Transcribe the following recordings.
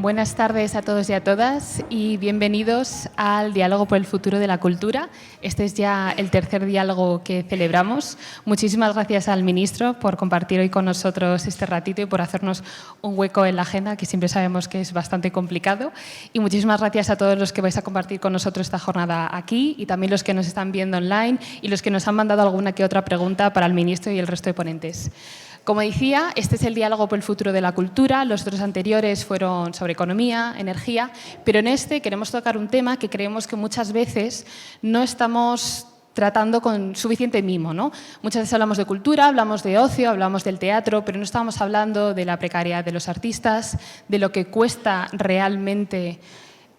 Buenas tardes a todos y a todas y bienvenidos al Diálogo por el Futuro de la Cultura. Este es ya el tercer diálogo que celebramos. Muchísimas gracias al ministro por compartir hoy con nosotros este ratito y por hacernos un hueco en la agenda, que siempre sabemos que es bastante complicado. Y muchísimas gracias a todos los que vais a compartir con nosotros esta jornada aquí y también los que nos están viendo online y los que nos han mandado alguna que otra pregunta para el ministro y el resto de ponentes. Como decía, este es el diálogo por el futuro de la cultura. Los otros anteriores fueron sobre economía, energía, pero en este queremos tocar un tema que creemos que muchas veces no estamos tratando con suficiente mimo, ¿no? Muchas veces hablamos de cultura, hablamos de ocio, hablamos del teatro, pero no estamos hablando de la precariedad de los artistas, de lo que cuesta realmente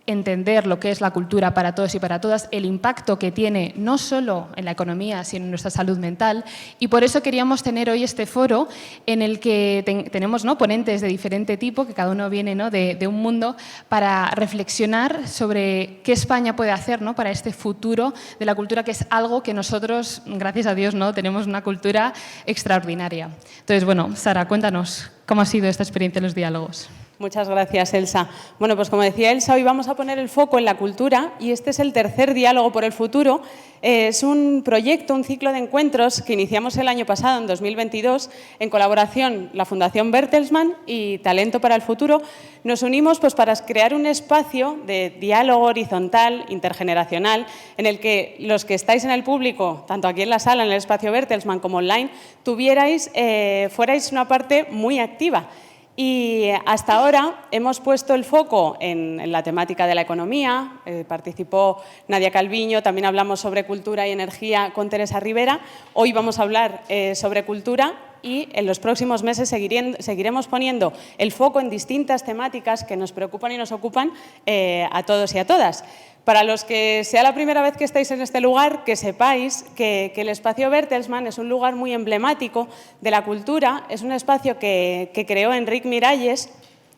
entender lo que es la cultura para todos y para todas, el impacto que tiene no solo en la economía, sino en nuestra salud mental. Y por eso queríamos tener hoy este foro en el que tenemos, ¿no?, ponentes de diferente tipo, que cada uno viene, ¿no?, de un mundo, para reflexionar sobre qué España puede hacer, ¿no?, para este futuro de la cultura, que es algo que nosotros, gracias a Dios, ¿no?, tenemos una cultura extraordinaria. Entonces, bueno, Sara, cuéntanos cómo ha sido esta experiencia en los diálogos. Muchas gracias, Elsa. Bueno, pues como decía Elsa, hoy vamos a poner el foco en la cultura y este es el tercer diálogo por el futuro. Es un proyecto, un ciclo de encuentros que iniciamos el año pasado, en 2022, en colaboración la Fundación Bertelsmann y Talento para el Futuro. Nos unimos pues para crear un espacio de diálogo horizontal, intergeneracional, en el que los que estáis en el público, tanto aquí en la sala, en el espacio Bertelsmann, como online, fuerais una parte muy activa. Y hasta ahora hemos puesto el foco en la temática de la economía, participó Nadia Calviño, también hablamos sobre cultura y energía con Teresa Rivera. Hoy vamos a hablar sobre cultura y en los próximos meses seguiremos poniendo el foco en distintas temáticas que nos preocupan y nos ocupan a todos y a todas. Para los que sea la primera vez que estáis en este lugar, que sepáis que el espacio Bertelsmann es un lugar muy emblemático de la cultura, es un espacio que creó Enric Miralles,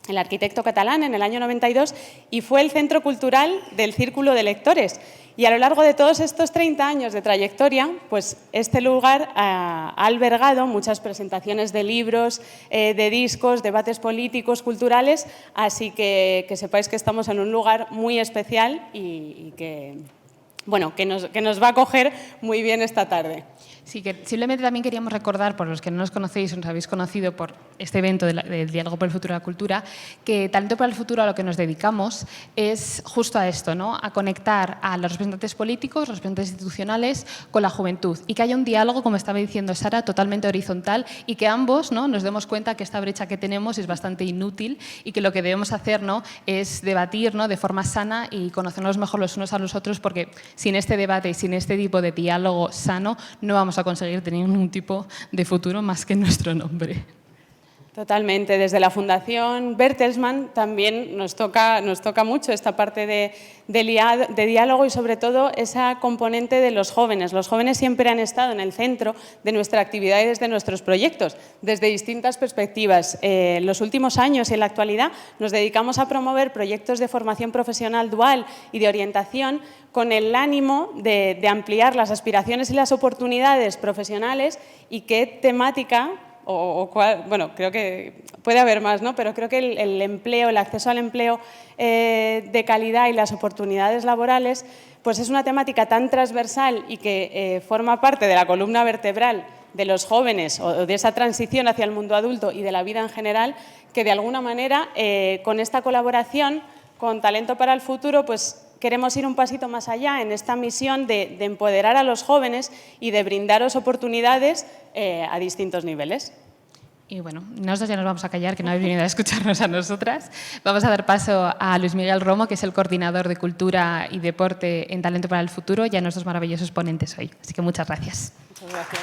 el arquitecto catalán, en el año 92 y fue el centro cultural del Círculo de Lectores. Y a lo largo de todos estos 30 años de trayectoria, pues este lugar ha albergado muchas presentaciones de libros, de discos, debates políticos, culturales, así que sepáis que estamos en un lugar muy especial y que nos va a acoger muy bien esta tarde. Sí, que simplemente también queríamos recordar, por los que no nos conocéis o nos habéis conocido por este evento del Diálogo por el Futuro de la Cultura, que Talento para el Futuro a lo que nos dedicamos es justo a esto, ¿no?, a conectar a los representantes políticos, los representantes institucionales con la juventud y que haya un diálogo, como estaba diciendo Sara, totalmente horizontal y que ambos, ¿no?, nos demos cuenta que esta brecha que tenemos es bastante inútil y que lo que debemos hacer, ¿no?, es debatir, ¿no?, de forma sana y conocernos mejor los unos a los otros, porque sin este debate y sin este tipo de diálogo sano no vamos a conseguir tener ningún tipo de futuro más que nuestro nombre. Totalmente. Desde la Fundación Bertelsmann también nos toca mucho esta parte de diálogo y sobre todo esa componente de los jóvenes. Los jóvenes siempre han estado en el centro de nuestra actividad y de nuestros proyectos, desde distintas perspectivas. En los últimos años y en la actualidad nos dedicamos a promover proyectos de formación profesional dual y de orientación con el ánimo de ampliar las aspiraciones y las oportunidades profesionales y qué temática creo que puede haber más, ¿no?, pero creo que el empleo, el acceso al empleo de calidad y las oportunidades laborales pues es una temática tan transversal y que forma parte de la columna vertebral de los jóvenes o de esa transición hacia el mundo adulto y de la vida en general, que de alguna manera con esta colaboración con Talento para el Futuro pues queremos ir un pasito más allá en esta misión de empoderar a los jóvenes y de brindaros oportunidades a distintos niveles. Y bueno, nosotros ya nos vamos a callar, que no habéis venido a escucharnos a nosotras. Vamos a dar paso a Luis Miguel Romo, que es el coordinador de Cultura y Deporte en Talento para el Futuro, y a nuestros maravillosos ponentes hoy. Así que muchas gracias. Muchas gracias.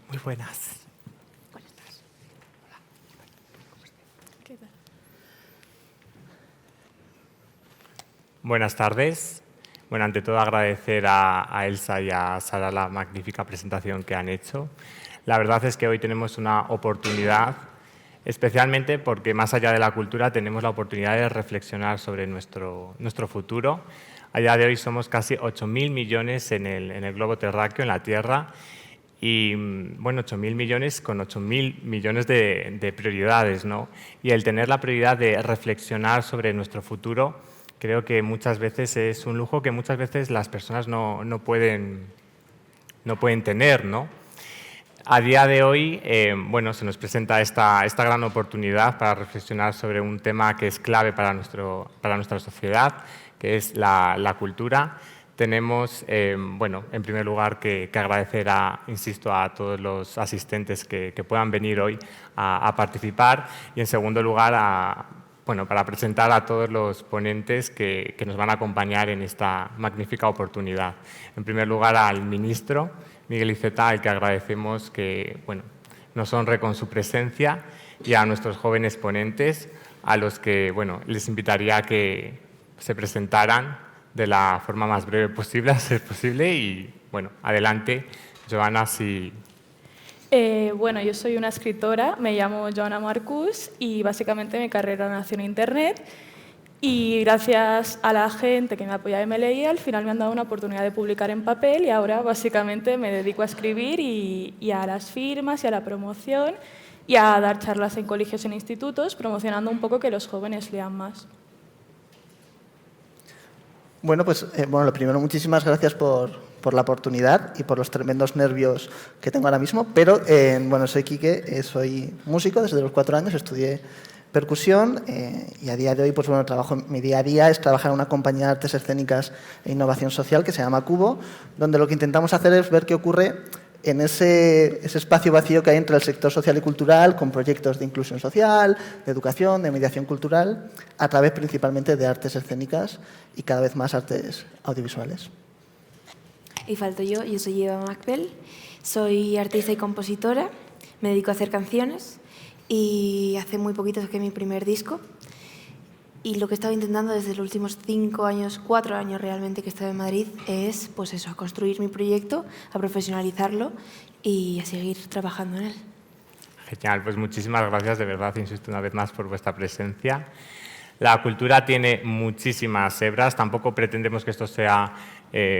Muy buenas. Buenas tardes. Bueno, ante todo agradecer a Elsa y a Sara la magnífica presentación que han hecho. La verdad es que hoy tenemos una oportunidad, especialmente porque más allá de la cultura tenemos la oportunidad de reflexionar sobre nuestro futuro. A día de hoy somos casi 8.000 millones en el globo terráqueo, en la Tierra, y bueno, 8.000 millones con 8.000 millones de prioridades, ¿no? Y el tener la prioridad de reflexionar sobre nuestro futuro, creo que muchas veces es un lujo que muchas veces las personas no pueden tener, ¿no? A día de hoy, bueno, se nos presenta esta gran oportunidad para reflexionar sobre un tema que es clave para nuestra sociedad, que es la cultura. Tenemos, bueno, en primer lugar que agradecer insisto, a todos los asistentes que puedan venir hoy a participar, y en segundo lugar bueno, para presentar a todos los ponentes que nos van a acompañar en esta magnífica oportunidad. En primer lugar, al ministro Miguel Iceta, al que agradecemos que bueno, nos honre con su presencia, y a nuestros jóvenes ponentes, a los que bueno, les invitaría a que se presentaran de la forma más breve posible, a ser posible. Y bueno, adelante, Joana, si... Bueno, yo soy una escritora, me llamo Joana Marcús y básicamente mi carrera nació en Internet, y gracias a la gente que me apoya y me leía, al final me han dado una oportunidad de publicar en papel, y ahora básicamente me dedico a escribir y a las firmas y a la promoción y a dar charlas en colegios y en institutos, promocionando un poco que los jóvenes lean más. Bueno, pues bueno, lo primero, muchísimas gracias por la oportunidad y por los tremendos nervios que tengo ahora mismo, pero bueno, soy Quique, soy músico desde los 4 años, estudié percusión y a día de hoy, pues bueno, mi día a día es trabajar en una compañía de artes escénicas e innovación social que se llama Cubo, donde lo que intentamos hacer es ver qué ocurre en ese espacio vacío que hay entre el sector social y cultural, con proyectos de inclusión social, de educación, de mediación cultural, a través principalmente de artes escénicas y cada vez más artes audiovisuales. Y falto yo soy Eva Macbel, soy artista y compositora, me dedico a hacer canciones y hace muy poquito saqué mi primer disco. Y lo que he estado intentando desde los últimos 5 años, 4 años realmente que he estado en Madrid, es pues eso, a construir mi proyecto, a profesionalizarlo y a seguir trabajando en él. Genial, pues muchísimas gracias, de verdad, insisto una vez más por vuestra presencia. La cultura tiene muchísimas hebras, tampoco pretendemos que esto sea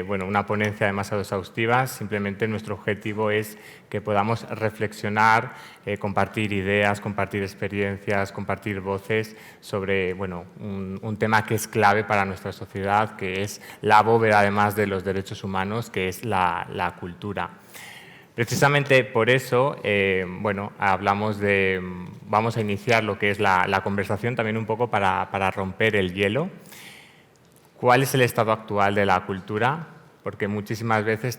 bueno, una ponencia demasiado exhaustiva, simplemente nuestro objetivo es que podamos reflexionar, compartir ideas, compartir experiencias, compartir voces sobre bueno, un tema que es clave para nuestra sociedad, que es la bóveda además de los derechos humanos, que es la cultura. Precisamente por eso, bueno, vamos a iniciar lo que es la conversación también un poco para romper el hielo. ¿Cuál es el estado actual de la cultura? Porque muchísimas veces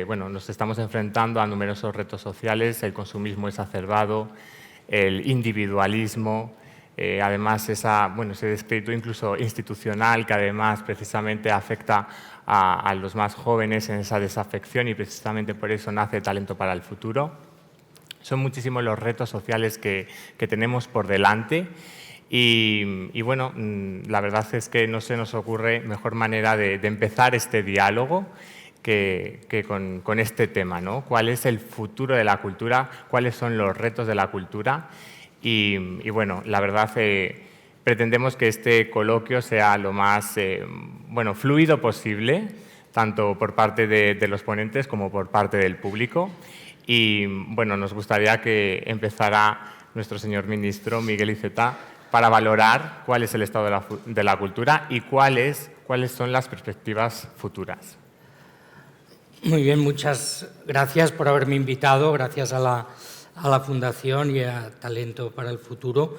bueno, nos estamos enfrentando a numerosos retos sociales, el consumismo exacerbado, el individualismo, además ese descrédito incluso institucional que además precisamente afecta a los más jóvenes en esa desafección, y precisamente por eso nace Talento para el Futuro. Son muchísimos los retos sociales que tenemos por delante. Y bueno, la verdad es que no se nos ocurre mejor manera de empezar este diálogo que con este tema, ¿no? ¿Cuál es el futuro de la cultura? ¿Cuáles son los retos de la cultura? Y bueno, la verdad pretendemos que este coloquio sea lo más bueno, fluido posible, tanto por parte de los ponentes como por parte del público. Y bueno, nos gustaría que empezara nuestro señor ministro Miguel Iceta para valorar cuál es el estado de la cultura y cuáles son las perspectivas futuras. Muy bien, muchas gracias por haberme invitado, gracias a la Fundación y a Talento para el Futuro.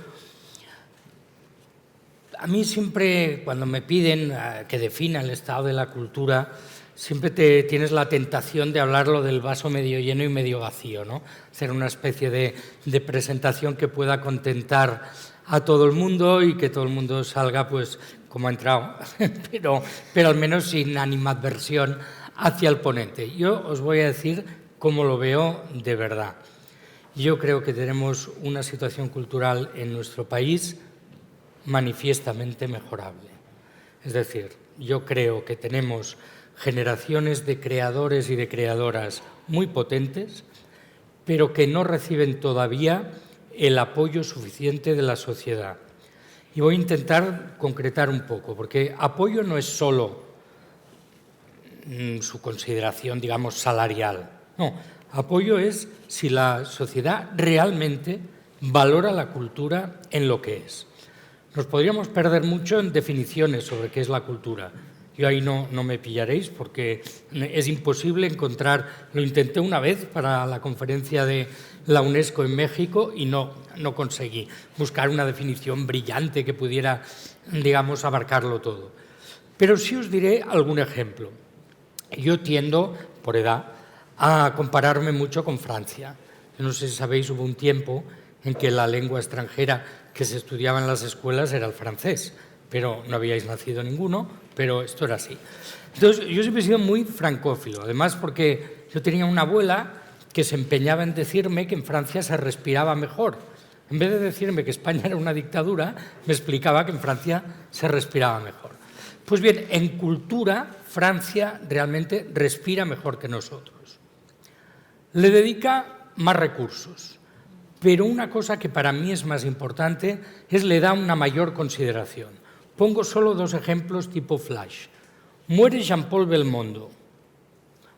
A mí siempre, cuando me piden que defina el estado de la cultura, siempre tienes la tentación de hablarlo del vaso medio lleno y medio vacío, ¿no? Hacer una especie de presentación que pueda contentar a todo el mundo y que todo el mundo salga pues como ha entrado, pero al menos sin animadversión hacia el ponente. Yo os voy a decir cómo lo veo de verdad. Yo creo que tenemos una situación cultural en nuestro país manifiestamente mejorable. Es decir, yo creo que tenemos generaciones de creadores y de creadoras muy potentes, pero que no reciben todavía el apoyo suficiente de la sociedad. Y voy a intentar concretar un poco, porque apoyo no es solo su consideración, digamos, salarial. No, apoyo es si la sociedad realmente valora la cultura en lo que es. Nos podríamos perder mucho en definiciones sobre qué es la cultura. Yo ahí no me pillaréis porque es imposible encontrar, lo intenté una vez para la conferencia de la UNESCO en México y no conseguí buscar una definición brillante que pudiera, digamos, abarcarlo todo. Pero sí os diré algún ejemplo. Yo tiendo, por edad, a compararme mucho con Francia. No sé si sabéis, hubo un tiempo en que la lengua extranjera que se estudiaba en las escuelas era el francés, pero no habíais nacido ninguno, pero esto era así. Entonces, yo siempre he sido muy francófilo, además porque yo tenía una abuela que se empeñaba en decirme que en Francia se respiraba mejor. En vez de decirme que España era una dictadura, me explicaba que en Francia se respiraba mejor. Pues bien, en cultura, Francia realmente respira mejor que nosotros. Le dedica más recursos, pero una cosa que para mí es más importante es le da una mayor consideración. Pongo solo 2 ejemplos tipo flash. Muere Jean-Paul Belmondo,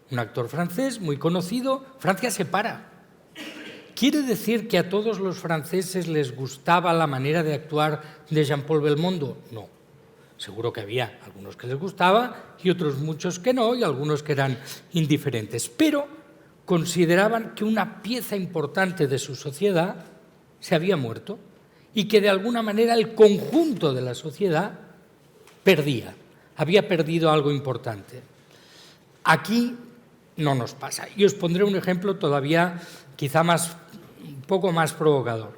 un actor francés muy conocido. Francia se para. ¿Quiere decir que a todos los franceses les gustaba la manera de actuar de Jean-Paul Belmondo? No. Seguro que había algunos que les gustaba y otros muchos que no, y algunos que eran indiferentes. Pero consideraban que una pieza importante de su sociedad se había muerto y que de alguna manera el conjunto de la sociedad había perdido algo importante. Aquí no nos pasa. Y os pondré un ejemplo todavía quizá un poco más provocador.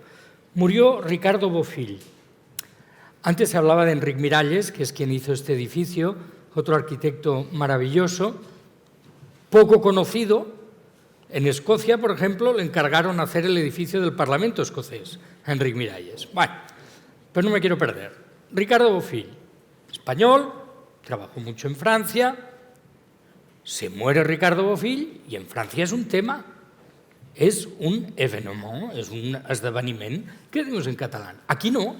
Murió Ricardo Bofill. Antes se hablaba de Enric Miralles, que es quien hizo este edificio, otro arquitecto maravilloso, poco conocido. En Escocia, por ejemplo, le encargaron hacer el edificio del Parlamento escocés a Enric Miralles. Bueno, pero no me quiero perder. Ricardo Bofill, español, trabajó mucho en Francia. Se muere Ricardo Bofill y en Francia es un tema, es un événement, es un esdeveniment, que decimos en catalán. Aquí no.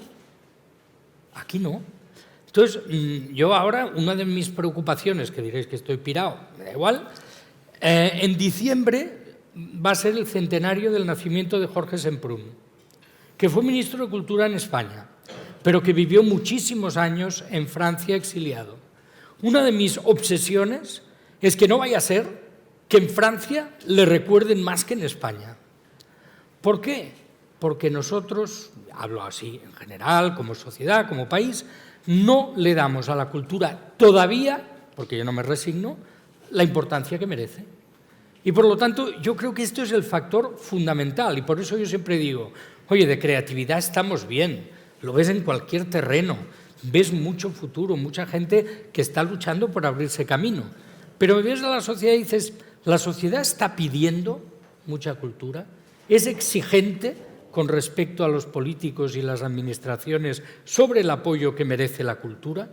Aquí no. Entonces, yo ahora, una de mis preocupaciones, que diréis que estoy pirado, me da igual, en diciembre va a ser el centenario del nacimiento de Jorge Semprún, que fue ministro de Cultura en España, pero que vivió muchísimos años en Francia exiliado. Una de mis obsesiones es que no vaya a ser que en Francia le recuerden más que en España. ¿Por qué? Porque nosotros, hablo así en general, como sociedad, como país, no le damos a la cultura todavía, porque yo no me resigno, la importancia que merece. Y por lo tanto, yo creo que esto es el factor fundamental y por eso yo siempre digo, oye, de creatividad estamos bien, lo ves en cualquier terreno, ves mucho futuro, mucha gente que está luchando por abrirse camino, pero ves a la sociedad y dices, la sociedad está pidiendo mucha cultura, es exigente con respecto a los políticos y las administraciones sobre el apoyo que merece la cultura.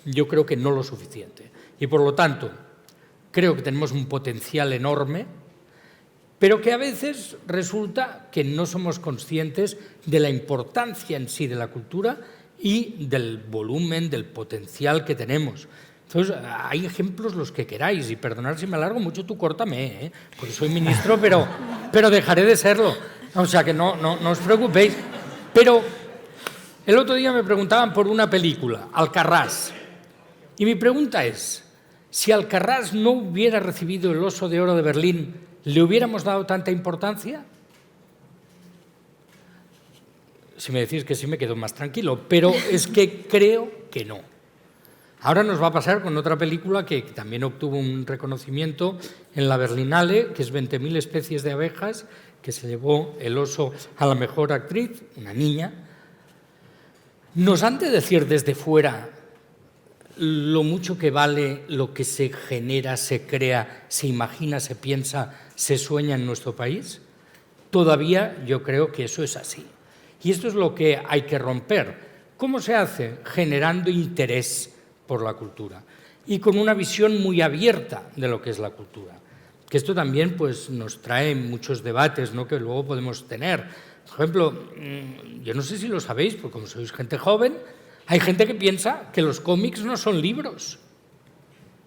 Yo creo que no lo suficiente. Y por lo tanto, creo que tenemos un potencial enorme, pero que a veces resulta que no somos conscientes de la importancia en sí de la cultura y del volumen, del potencial que tenemos. Entonces, hay ejemplos los que queráis, y perdonad si me alargo mucho, tú córtame, porque soy ministro, pero dejaré de serlo. O sea que no os preocupéis. Pero el otro día me preguntaban por una película, Alcarrás, y mi pregunta es, si Alcarrás no hubiera recibido el Oso de Oro de Berlín, ¿le hubiéramos dado tanta importancia? Si me decís que sí, me quedo más tranquilo, pero es que creo que no. Ahora nos va a pasar con otra película que también obtuvo un reconocimiento en la Berlinale, que es 20.000 especies de abejas, que se llevó el Oso a la mejor actriz, una niña. Nos han de decir desde fuera lo mucho que vale lo que se genera, se crea, se imagina, se piensa, se sueña en nuestro país. Todavía yo creo que eso es así. Y esto es lo que hay que romper. ¿Cómo se hace? Generando interés por la cultura y con una visión muy abierta de lo que es la cultura. Que esto también pues, nos trae muchos debates, ¿no?, que luego podemos tener. Por ejemplo, yo no sé si lo sabéis, porque como sois gente joven, hay gente que piensa que los cómics no son libros,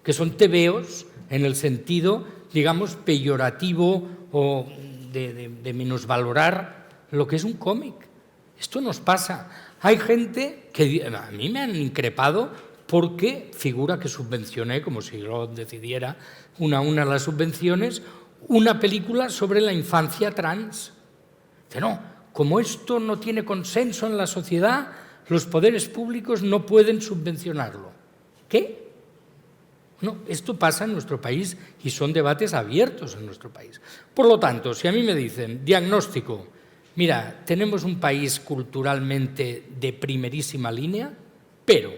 que son tebeos en el sentido, digamos, peyorativo o de minusvalorar lo que es un cómic. Esto nos pasa. Hay gente que a mí me han increpado porque figura que subvencioné, como si yo decidiera una a las subvenciones, una película sobre la infancia trans. Dice, no, como esto no tiene consenso en la sociedad, los poderes públicos no pueden subvencionarlo. ¿Qué? No, esto pasa en nuestro país y son debates abiertos en nuestro país. Por lo tanto, si a mí me dicen, diagnóstico, mira, tenemos un país culturalmente de primerísima línea, pero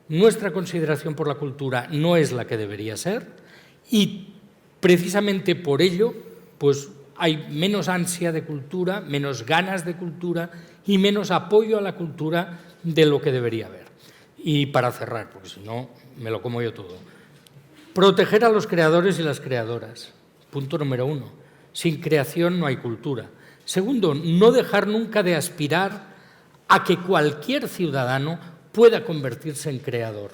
nuestra consideración por la cultura no es la que debería ser y precisamente por ello pues hay menos ansia de cultura, menos ganas de cultura y menos apoyo a la cultura de lo que debería haber. Y para cerrar, porque si no me lo como yo todo, proteger a los creadores y las creadoras. Punto número 1. Sin creación no hay cultura. Segundo, no dejar nunca de aspirar a que cualquier ciudadano pueda convertirse en creador.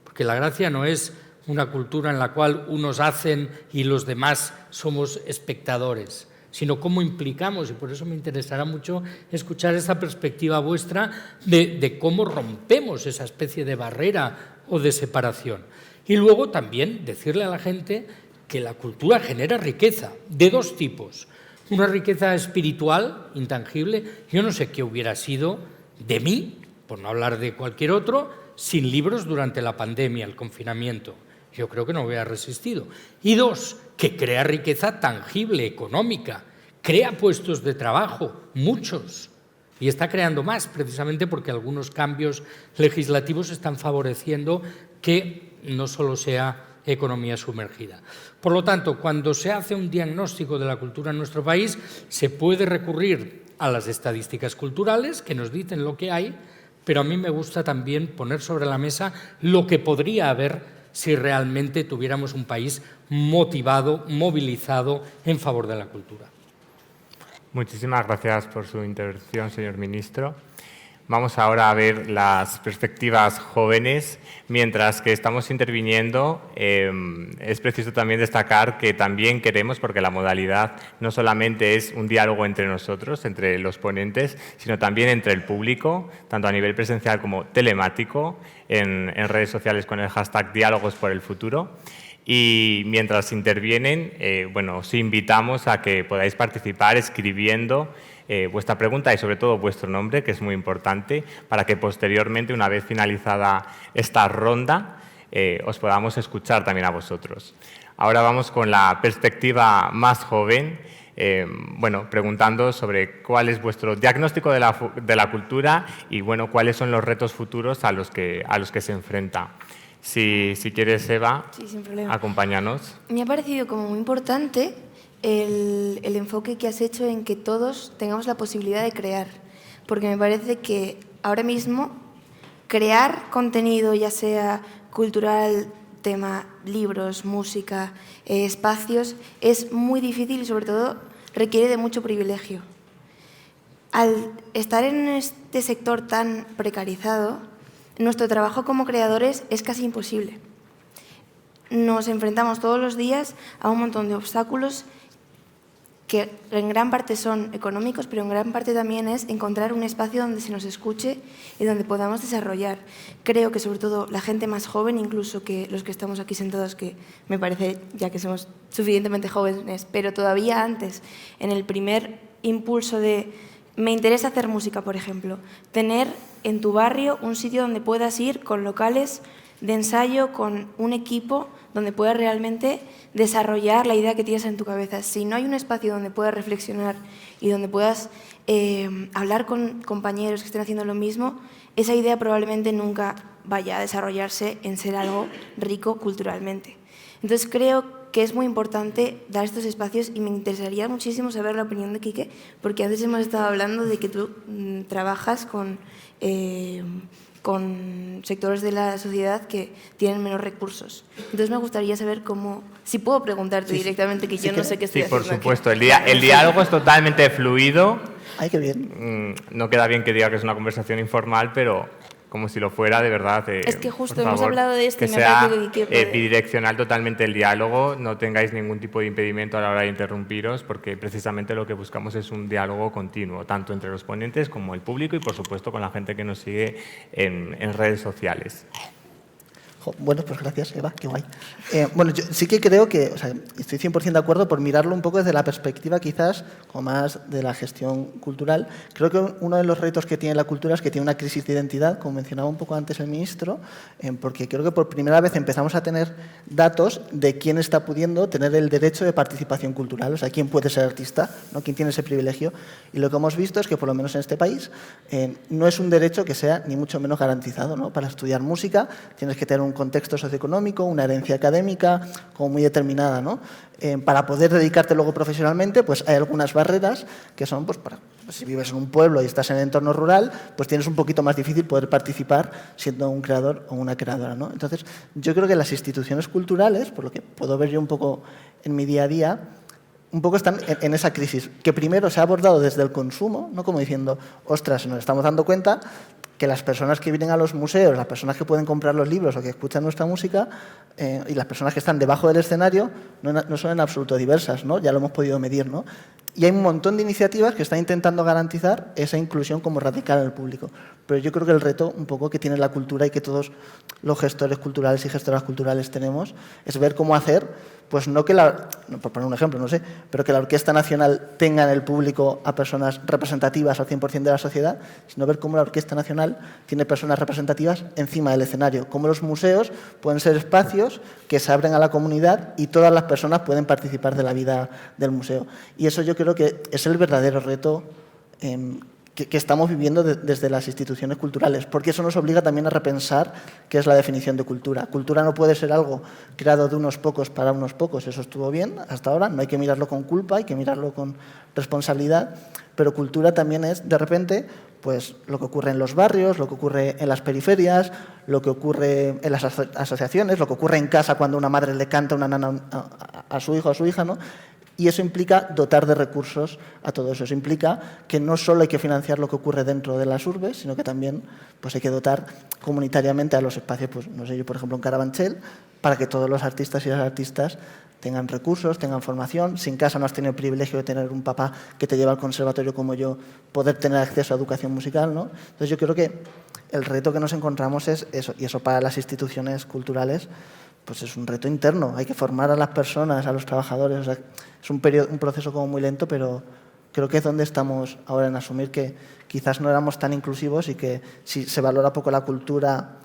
Porque la gracia no es una cultura en la cual unos hacen y los demás somos espectadores, sino cómo implicamos, y por eso me interesará mucho escuchar esta perspectiva vuestra de cómo rompemos esa especie de barrera o de separación. Y luego también decirle a la gente que la cultura genera riqueza de dos tipos. Una riqueza espiritual, intangible. Yo no sé qué hubiera sido de mí, por no hablar de cualquier otro, sin libros durante la pandemia, el confinamiento. Yo creo que no hubiera resistido. Y dos, que crea riqueza tangible, económica, crea puestos de trabajo, muchos, y está creando más, precisamente porque algunos cambios legislativos están favoreciendo que no solo sea economía sumergida. Por lo tanto, cuando se hace un diagnóstico de la cultura en nuestro país, se puede recurrir a las estadísticas culturales que nos dicen lo que hay, pero a mí me gusta también poner sobre la mesa lo que podría haber si realmente tuviéramos un país motivado, movilizado en favor de la cultura. Muchísimas gracias por su intervención, señor ministro. Vamos ahora a ver las perspectivas jóvenes. Mientras que estamos interviniendo, es preciso también destacar que también queremos, porque la modalidad no solamente es un diálogo entre nosotros, entre los ponentes, sino también entre el público, tanto a nivel presencial como telemático, en redes sociales con el hashtag Diálogos por el Futuro. Y mientras intervienen, bueno, os invitamos a que podáis participar escribiendo vuestra pregunta y sobre todo vuestro nombre, que es muy importante, para que posteriormente, una vez finalizada esta ronda, os podamos escuchar también a vosotros. Ahora vamos con la perspectiva más joven, bueno, preguntando sobre cuál es vuestro diagnóstico de la cultura y bueno, cuáles son los retos futuros a los que se enfrenta. Si quieres, Eva, sí, sin problema. Acompáñanos. Me ha parecido como muy importante el enfoque que has hecho en que todos tengamos la posibilidad de crear, porque me parece que ahora mismo crear contenido, ya sea cultural, tema libros, música, espacios, es muy difícil y sobre todo requiere de mucho privilegio. Al estar en este sector tan precarizado, nuestro trabajo como creadores es casi imposible. Nos enfrentamos todos los días a un montón de obstáculos que en gran parte son económicos, pero en gran parte también es encontrar un espacio donde se nos escuche y donde podamos desarrollar. Creo que sobre todo la gente más joven, incluso que los que estamos aquí sentados, que me parece ya que somos suficientemente jóvenes, pero todavía antes, en el primer impulso de me interesa hacer música, por ejemplo, tener en tu barrio un sitio donde puedas ir con locales de ensayo, con un equipo donde puedas realmente desarrollar la idea que tienes en tu cabeza. Si no hay un espacio donde puedas reflexionar y donde puedas hablar con compañeros que estén haciendo lo mismo, esa idea probablemente nunca vaya a desarrollarse en ser algo rico culturalmente. Entonces creo que es muy importante dar estos espacios y me interesaría muchísimo saber la opinión de Quique, porque antes hemos estado hablando de que tú trabajas con sectores de la sociedad que tienen menos recursos. Entonces me gustaría saber cómo, si puedo preguntarte directamente, que yo no sé qué estoy haciendo. Sí, por supuesto. Aquí. El diálogo es totalmente fluido. Ay, qué bien. No queda bien que diga que es una conversación informal, pero como si lo fuera, de verdad. Es que justo por hemos favor, hablado de esto que y me sea parece que bidireccional totalmente el diálogo, no tengáis ningún tipo de impedimento a la hora de interrumpiros, porque precisamente lo que buscamos es un diálogo continuo, tanto entre los ponentes como el público y, por supuesto, con la gente que nos sigue en redes sociales. Bueno, pues gracias, Eva, qué guay. Bueno, yo sí que creo que, o sea, estoy 100% de acuerdo por mirarlo un poco desde la perspectiva quizás como más de la gestión cultural. Creo que uno de los retos que tiene la cultura es que tiene una crisis de identidad, como mencionaba un poco antes el ministro, porque creo que por primera vez empezamos a tener datos de quién está pudiendo tener el derecho de participación cultural, o sea, quién puede ser artista, ¿no? Quién tiene ese privilegio. Y lo que hemos visto es que, por lo menos en este país, no es un derecho que sea ni mucho menos garantizado, ¿no? Para estudiar música tienes que tener un contexto socioeconómico, una herencia académica como muy determinada, ¿no? Para poder dedicarte luego profesionalmente, pues hay algunas barreras que son, pues si vives en un pueblo y estás en el entorno rural, pues tienes un poquito más difícil poder participar siendo un creador o una creadora, ¿no? Entonces, yo creo que las instituciones culturales, por lo que puedo ver yo un poco en mi día a día, un poco están en esa crisis, que primero se ha abordado desde el consumo, no como diciendo, ostras, nos estamos dando cuenta que las personas que vienen a los museos, las personas que pueden comprar los libros o que escuchan nuestra música y las personas que están debajo del escenario no son en absoluto diversas, ¿no? Ya lo hemos podido medir, ¿no? Y hay un montón de iniciativas que están intentando garantizar esa inclusión como radical en el público. Pero yo creo que el reto un poco que tiene la cultura y que todos los gestores culturales y gestoras culturales tenemos es ver cómo hacer, pues no que por poner un ejemplo, no sé, pero que la Orquesta Nacional tenga en el público a personas representativas al 100% de la sociedad, sino ver cómo la Orquesta Nacional tiene personas representativas encima del escenario, cómo los museos pueden ser espacios que se abren a la comunidad y todas las personas pueden participar de la vida del museo. Y eso yo creo que es el verdadero reto que estamos viviendo desde las instituciones culturales, porque eso nos obliga también a repensar qué es la definición de cultura. Cultura no puede ser algo creado de unos pocos para unos pocos, eso estuvo bien hasta ahora, no hay que mirarlo con culpa, hay que mirarlo con responsabilidad, pero cultura también es, de repente, pues lo que ocurre en los barrios, lo que ocurre en las periferias, lo que ocurre en las asociaciones, lo que ocurre en casa cuando una madre le canta una nana a su hijo o a su hija, ¿no? Y eso implica dotar de recursos a todo eso. Eso implica que no solo hay que financiar lo que ocurre dentro de las urbes, sino que también pues, hay que dotar comunitariamente a los espacios, pues no sé, yo por ejemplo en Carabanchel, para que todos los artistas y las artistas tengan recursos, tengan formación. Si en casa no has tenido el privilegio de tener un papá que te lleva al conservatorio como yo, poder tener acceso a educación musical, ¿no? Entonces yo creo que el reto que nos encontramos es eso, y eso para las instituciones culturales pues es un reto interno, hay que formar a las personas, a los trabajadores, o sea, es un proceso como muy lento, pero creo que es donde estamos ahora en asumir que quizás no éramos tan inclusivos y que si se valora poco la cultura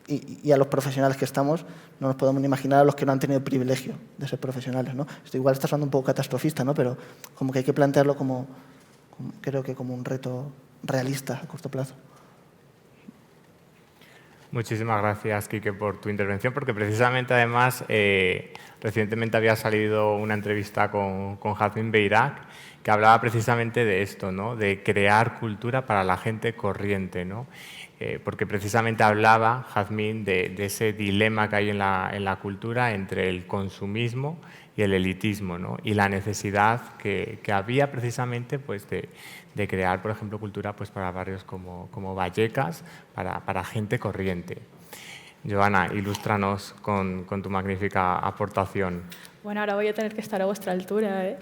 y a los profesionales que estamos, no nos podemos ni imaginar a los que no han tenido el privilegio de ser profesionales, ¿no? Esto igual está sonando un poco catastrofista, ¿no? Pero como que hay que plantearlo creo que como un reto realista a corto plazo. Muchísimas gracias, Quique, por tu intervención, porque precisamente, además, recientemente había salido una entrevista con Jazmín Beirac, que hablaba precisamente de esto, ¿no? De crear cultura para la gente corriente, ¿no? Porque precisamente hablaba Jazmín de ese dilema que hay en la cultura entre el consumismo y el elitismo, ¿no? Y la necesidad que había precisamente pues, de crear, por ejemplo, cultura pues, para barrios como Vallecas, para gente corriente. Joana, ilústranos con tu magnífica aportación. Bueno, ahora voy a tener que estar a vuestra altura,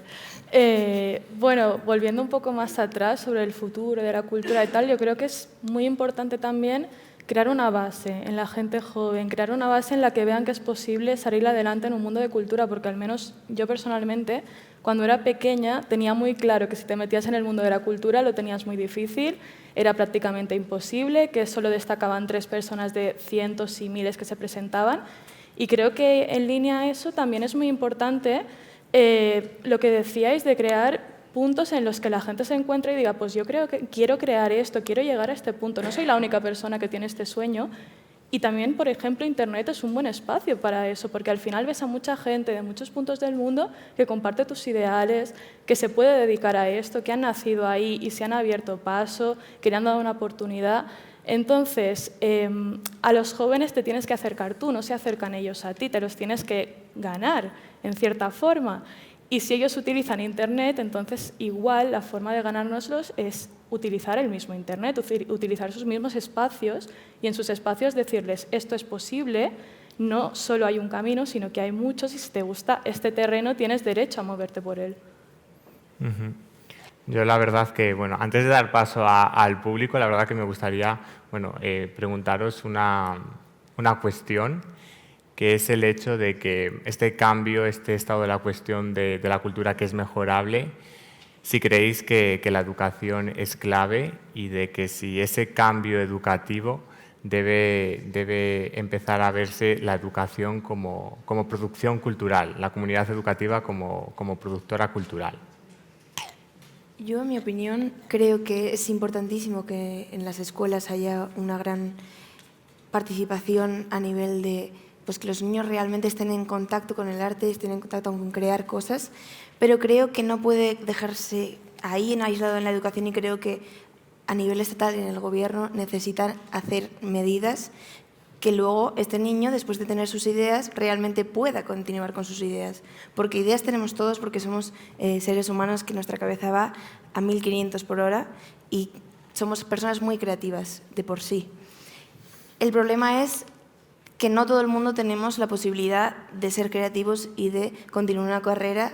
¿eh? Bueno, volviendo un poco más atrás sobre el futuro de la cultura y tal, yo creo que es muy importante también crear una base en la gente joven, crear una base en la que vean que es posible salir adelante en un mundo de cultura, porque al menos yo personalmente, cuando era pequeña, tenía muy claro que si te metías en el mundo de la cultura lo tenías muy difícil, era prácticamente imposible, que solo destacaban 3 personas de cientos y miles que se presentaban. Y creo que en línea a eso también es muy importante lo que decíais de crear puntos en los que la gente se encuentre y diga, pues yo creo que quiero crear esto, quiero llegar a este punto, no soy la única persona que tiene este sueño. Y también, por ejemplo, Internet es un buen espacio para eso, porque al final ves a mucha gente de muchos puntos del mundo que comparte tus ideales, que se puede dedicar a esto, que han nacido ahí y se han abierto paso, que le han dado una oportunidad. Entonces, a los jóvenes te tienes que acercar tú, no se acercan ellos a ti, te los tienes que ganar, en cierta forma. Y si ellos utilizan Internet, entonces igual la forma de ganárnoslos es utilizar el mismo Internet, utilizar sus mismos espacios y en sus espacios decirles esto es posible, no solo hay un camino, sino que hay muchos y si te gusta este terreno tienes derecho a moverte por él. Yo la verdad que, bueno, antes de dar paso al público, la verdad que me gustaría, bueno, preguntaros una cuestión, que es el hecho de que este cambio, este estado de la cuestión de la cultura que es mejorable, si creéis que la educación es clave y de que si ese cambio educativo debe empezar a verse la educación como producción cultural, la comunidad educativa como productora cultural. Yo, en mi opinión, creo que es importantísimo que en las escuelas haya una gran participación a nivel de pues, que los niños realmente estén en contacto con el arte, estén en contacto con crear cosas, pero creo que no puede dejarse ahí en aislado en la educación y creo que a nivel estatal y en el gobierno necesitan hacer medidas que luego este niño, después de tener sus ideas, realmente pueda continuar con sus ideas. Porque ideas tenemos todos porque somos seres humanos que nuestra cabeza va a 1500 por hora y somos personas muy creativas de por sí. El problema es que no todo el mundo tenemos la posibilidad de ser creativos y de continuar una carrera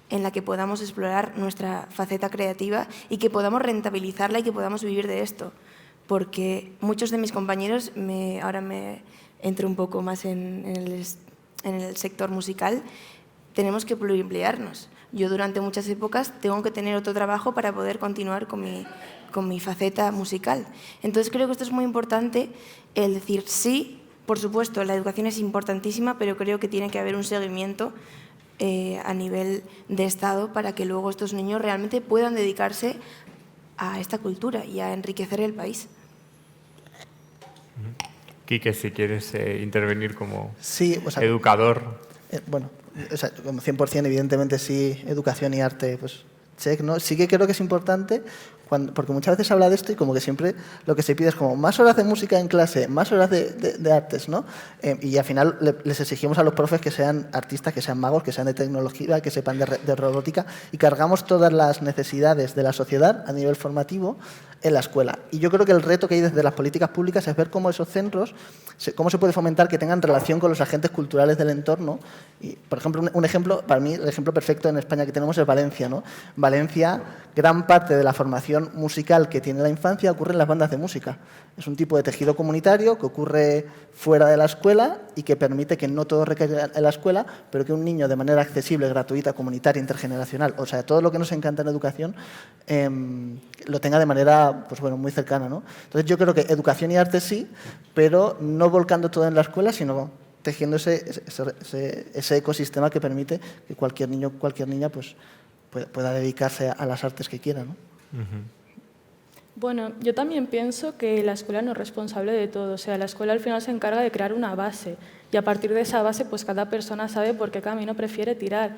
en la que podamos explorar nuestra faceta creativa y que podamos rentabilizarla y que podamos vivir de esto. Porque muchos de mis compañeros, ahora me entro un poco más en el sector musical, tenemos que pluriemplearnos. Yo durante muchas épocas tengo que tener otro trabajo para poder continuar con mi faceta musical. Entonces creo que esto es muy importante, el decir sí, por supuesto, la educación es importantísima, pero creo que tiene que haber un seguimiento a nivel de Estado para que luego estos niños realmente puedan dedicarse a esta cultura y a enriquecer el país. Quique, si quieres intervenir como sí, educador. Bueno, como 100%, evidentemente sí, educación y arte, pues check, ¿no? Sí que creo que es importante, porque muchas veces se habla de esto y como que siempre lo que se pide es como más horas de música en clase, más horas de artes, ¿no? Y al final les exigimos a los profes que sean artistas, que sean magos, que sean de tecnología, que sepan de robótica y cargamos todas las necesidades de la sociedad a nivel formativo en la escuela. Y yo creo que el reto que hay desde las políticas públicas es ver cómo esos centros, cómo se puede fomentar que tengan relación con los agentes culturales del entorno. Y, por ejemplo, un ejemplo, para mí, el ejemplo perfecto en España que tenemos es Valencia, ¿no? Valencia, gran parte de la formación musical que tiene la infancia ocurre en las bandas de música. Es un tipo de tejido comunitario que ocurre fuera de la escuela y que permite que no todo recaiga en la escuela, pero que un niño de manera accesible, gratuita, comunitaria, intergeneracional, o sea, todo lo que nos encanta en educación, lo tenga de manera pues, bueno, muy cercana, ¿no? Entonces yo creo que educación y arte sí, pero no volcando todo en la escuela, sino tejiendo ese ecosistema que permite que cualquier niño, cualquier niña pues, pueda dedicarse a las artes que quiera, ¿no? Bueno, yo también pienso que la escuela no es responsable de todo. O sea, la escuela al final se encarga de crear una base y a partir de esa base pues cada persona sabe por qué camino prefiere tirar.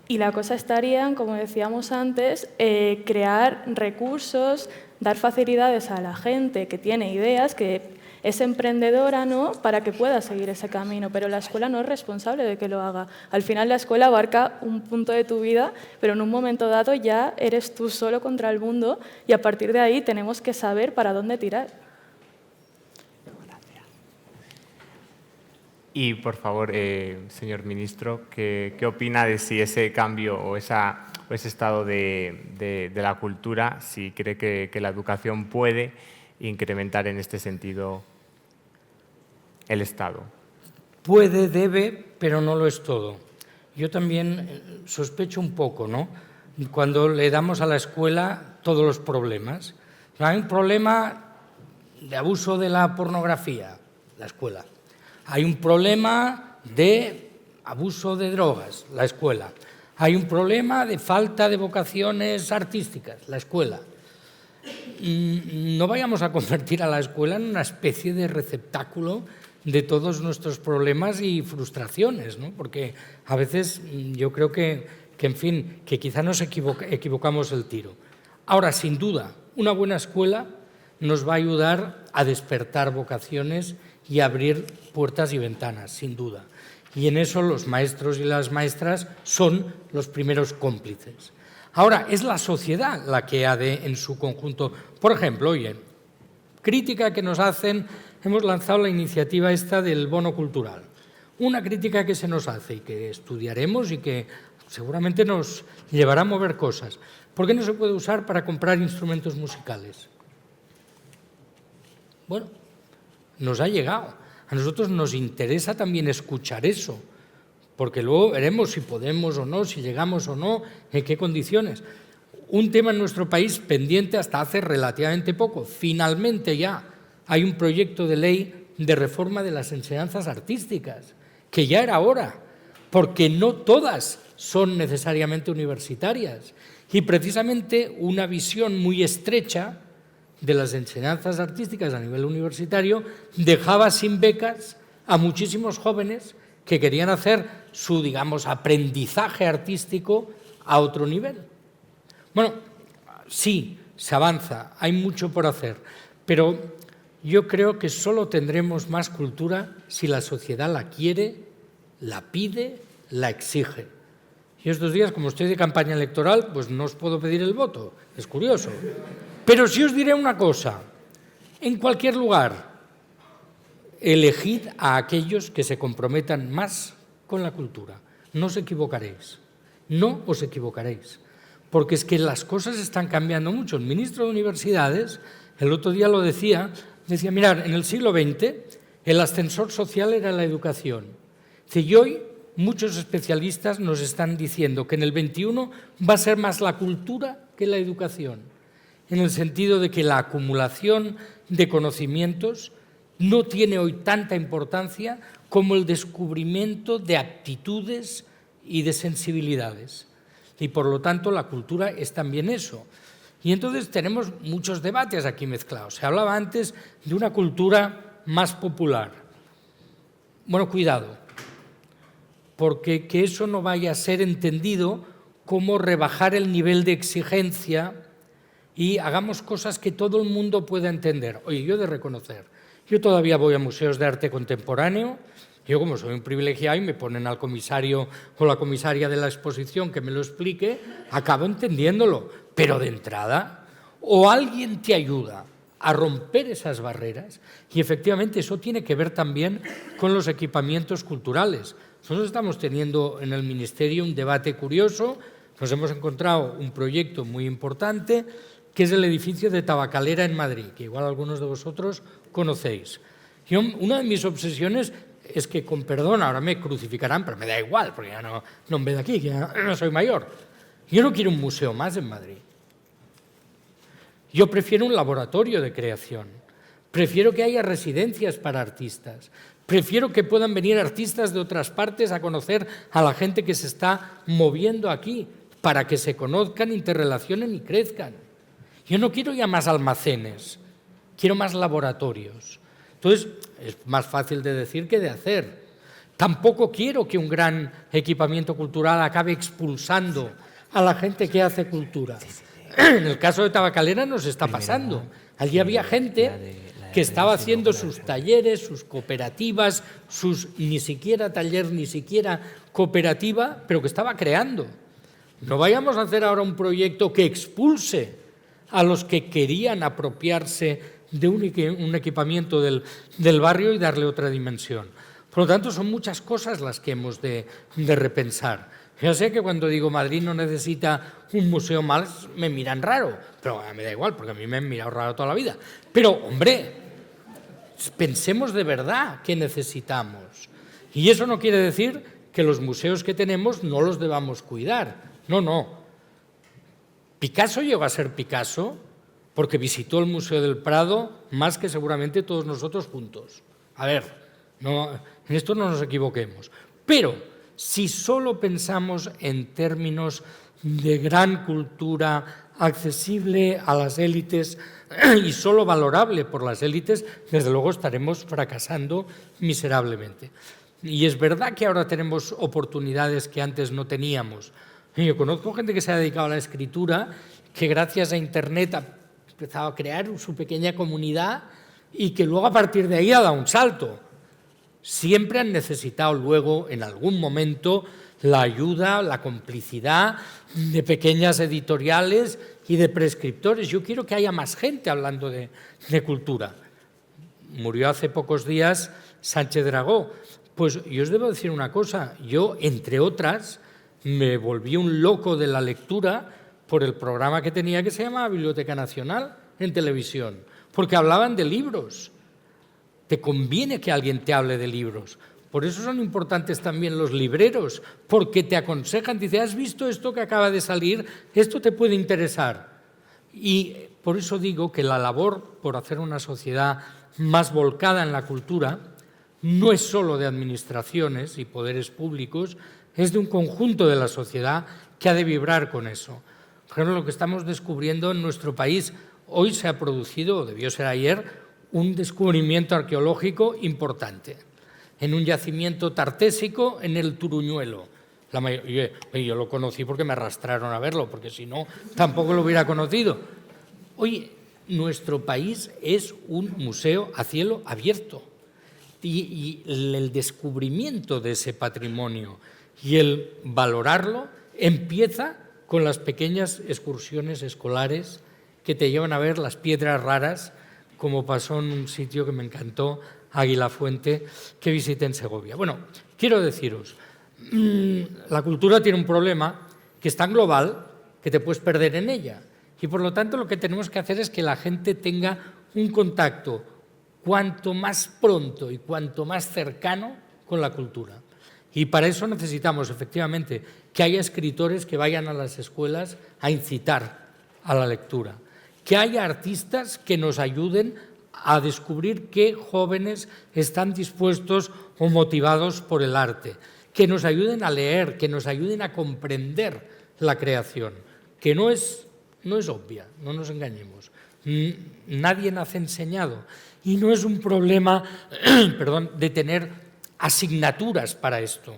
Y la cosa estaría, como decíamos antes, crear recursos, dar facilidades a la gente que tiene ideas, que es emprendedora, ¿no?, para que pueda seguir ese camino, pero la escuela no es responsable de que lo haga. Al final la escuela abarca un punto de tu vida, pero en un momento dado ya eres tú solo contra el mundo y a partir de ahí tenemos que saber para dónde tirar. Y, por favor, señor ministro, ¿qué opina de si ese cambio o ese estado de la cultura, si cree que la educación puede incrementar en este sentido el Estado? Puede, debe, pero no lo es todo. Yo también sospecho un poco, ¿no?, cuando le damos a la escuela todos los problemas. Hay un problema de abuso de la pornografía, la escuela. Hay un problema de abuso de drogas, la escuela. Hay un problema de falta de vocaciones artísticas, la escuela. No vayamos a convertir a la escuela en una especie de receptáculo de todos nuestros problemas y frustraciones, ¿no? Porque a veces yo creo que en fin, que quizá nos equivocamos el tiro. Ahora, sin duda, una buena escuela nos va a ayudar a despertar vocaciones y abrir puertas y ventanas, sin duda. Y en eso los maestros y las maestras son los primeros cómplices. Ahora, es la sociedad la que ha de, en su conjunto, por ejemplo, oye, crítica que nos hacen, hemos lanzado la iniciativa esta del bono cultural. Una crítica que se nos hace y que estudiaremos y que seguramente nos llevará a mover cosas. ¿Por qué no se puede usar para comprar instrumentos musicales? Bueno, nos ha llegado. A nosotros nos interesa también escuchar eso, porque luego veremos si podemos o no, si llegamos o no, en qué condiciones. Un tema en nuestro país pendiente hasta hace relativamente poco. Finalmente ya hay un proyecto de ley de reforma de las enseñanzas artísticas, que ya era hora, porque no todas son necesariamente universitarias. Y precisamente una visión muy estrecha de las enseñanzas artísticas a nivel universitario dejaba sin becas a muchísimos jóvenes que querían hacer su, digamos, aprendizaje artístico a otro nivel. Bueno, sí, se avanza, hay mucho por hacer, pero yo creo que solo tendremos más cultura si la sociedad la quiere, la pide, la exige. Y estos días, como estoy de campaña electoral, pues no os puedo pedir el voto, es curioso. Pero sí os diré una cosa, en cualquier lugar, elegid a aquellos que se comprometan más con la cultura. No os equivocaréis, no os equivocaréis, porque es que las cosas están cambiando mucho. El ministro de Universidades, el otro día lo decía, mirad, en el siglo XX el ascensor social era la educación. Y hoy muchos especialistas nos están diciendo que en el XXI va a ser más la cultura que la educación, en el sentido de que la acumulación de conocimientos no tiene hoy tanta importancia como el descubrimiento de aptitudes y de sensibilidades. Y por lo tanto la cultura es también eso. Y entonces tenemos muchos debates aquí mezclados. Se hablaba antes de una cultura más popular. Bueno, cuidado, porque que eso no vaya a ser entendido como rebajar el nivel de exigencia y hagamos cosas que todo el mundo pueda entender. Oye, yo he de reconocer, yo todavía voy a museos de arte contemporáneo, yo como soy un privilegiado y me ponen al comisario o la comisaria de la exposición que me lo explique, acabo entendiéndolo, pero de entrada, o alguien te ayuda a romper esas barreras, y efectivamente eso tiene que ver también con los equipamientos culturales. Nosotros estamos teniendo en el Ministerio un debate curioso, nos hemos encontrado un proyecto muy importante, que es el edificio de Tabacalera en Madrid, que igual algunos de vosotros conocéis. Una de mis obsesiones es que, con perdón, ahora me crucificarán, pero me da igual, porque ya no me ve de aquí, que ya no soy mayor. Yo no quiero un museo más en Madrid. Yo prefiero un laboratorio de creación, prefiero que haya residencias para artistas, prefiero que puedan venir artistas de otras partes a conocer a la gente que se está moviendo aquí, para que se conozcan, interrelacionen y crezcan. Yo no quiero ya más almacenes, quiero más laboratorios. Entonces, es más fácil de decir que de hacer. Tampoco quiero que un gran equipamiento cultural acabe expulsando a la gente que hace cultura. En el caso de Tabacalera nos está pasando. Allí había gente que estaba haciendo sus talleres, sus cooperativas, sus ni siquiera taller, ni siquiera cooperativa, pero que estaba creando. No vayamos a hacer ahora un proyecto que expulse a los que querían apropiarse de un equipamiento del barrio y darle otra dimensión. Por lo tanto, son muchas cosas las que hemos de repensar. Yo sé que cuando digo Madrid no necesita un museo más, me miran raro, pero me da igual, porque a mí me han mirado raro toda la vida. Pero, hombre, pensemos de verdad qué necesitamos. Y eso no quiere decir que los museos que tenemos no los debamos cuidar. No. Picasso llegó a ser Picasso porque visitó el Museo del Prado más que seguramente todos nosotros juntos. A ver, en esto no nos equivoquemos. Pero si solo pensamos en términos de gran cultura accesible a las élites y solo valorable por las élites, desde luego estaremos fracasando miserablemente. Y es verdad que ahora tenemos oportunidades que antes no teníamos. Yo conozco gente que se ha dedicado a la escritura, que gracias a Internet ha empezado a crear su pequeña comunidad y que luego a partir de ahí ha dado un salto. siempre han necesitado luego, en algún momento, la ayuda, la complicidad de pequeñas editoriales y de prescriptores. Yo quiero que haya más gente hablando de cultura. Murió hace pocos días Sánchez Dragó. Pues yo os debo decir una cosa, yo, entre otras, me volví un loco de la lectura por el programa que tenía que se llamaba Biblioteca Nacional en televisión, porque hablaban de libros. Te conviene que alguien te hable de libros. Por eso son importantes también los libreros, porque te aconsejan, dice, ¿has visto esto que acaba de salir? Esto te puede interesar. Y por eso digo que la labor por hacer una sociedad más volcada en la cultura no es solo de administraciones y poderes públicos, es de un conjunto de la sociedad que ha de vibrar con eso. Por ejemplo, lo que estamos descubriendo en nuestro país, hoy se ha producido, o debió ser ayer, un descubrimiento arqueológico importante, en un yacimiento tartésico en el Turuñuelo. Yo lo conocí porque me arrastraron a verlo, porque si no, tampoco lo hubiera conocido. Oye, nuestro país es un museo a cielo abierto. Y el descubrimiento de ese patrimonio y el valorarlo empieza con las pequeñas excursiones escolares que te llevan a ver las piedras raras, como pasó en un sitio que me encantó, Águilafuente, que visité en Segovia. Bueno, quiero deciros, la cultura tiene un problema que es tan global que te puedes perder en ella. Y por lo tanto lo que tenemos que hacer es que la gente tenga un contacto cuanto más pronto y cuanto más cercano con la cultura. Y para eso necesitamos, efectivamente, que haya escritores que vayan a las escuelas a incitar a la lectura, que haya artistas que nos ayuden a descubrir qué jóvenes están dispuestos o motivados por el arte, que nos ayuden a leer, que nos ayuden a comprender la creación, que no es obvia, no nos engañemos. Nadie nace enseñado. Y no es un problema de tener asignaturas para esto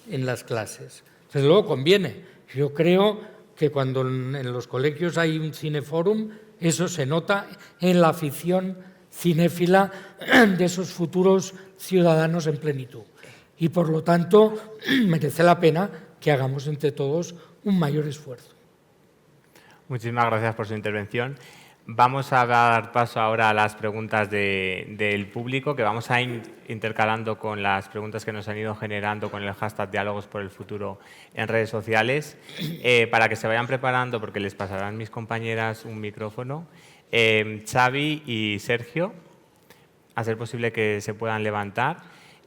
en las clases. Desde luego conviene. Yo creo que cuando en los colegios hay un cineforum, eso se nota en la afición cinéfila de esos futuros ciudadanos en plenitud. Y por lo tanto, merece la pena que hagamos entre todos un mayor esfuerzo. Muchísimas gracias por su intervención. Vamos a dar paso ahora a las preguntas del público, que vamos a ir intercalando con las preguntas que nos han ido generando con el hashtag Diálogos por el Futuro en redes sociales, para que se vayan preparando, porque les pasarán mis compañeras un micrófono. Xavi y Sergio, a ser posible que se puedan levantar.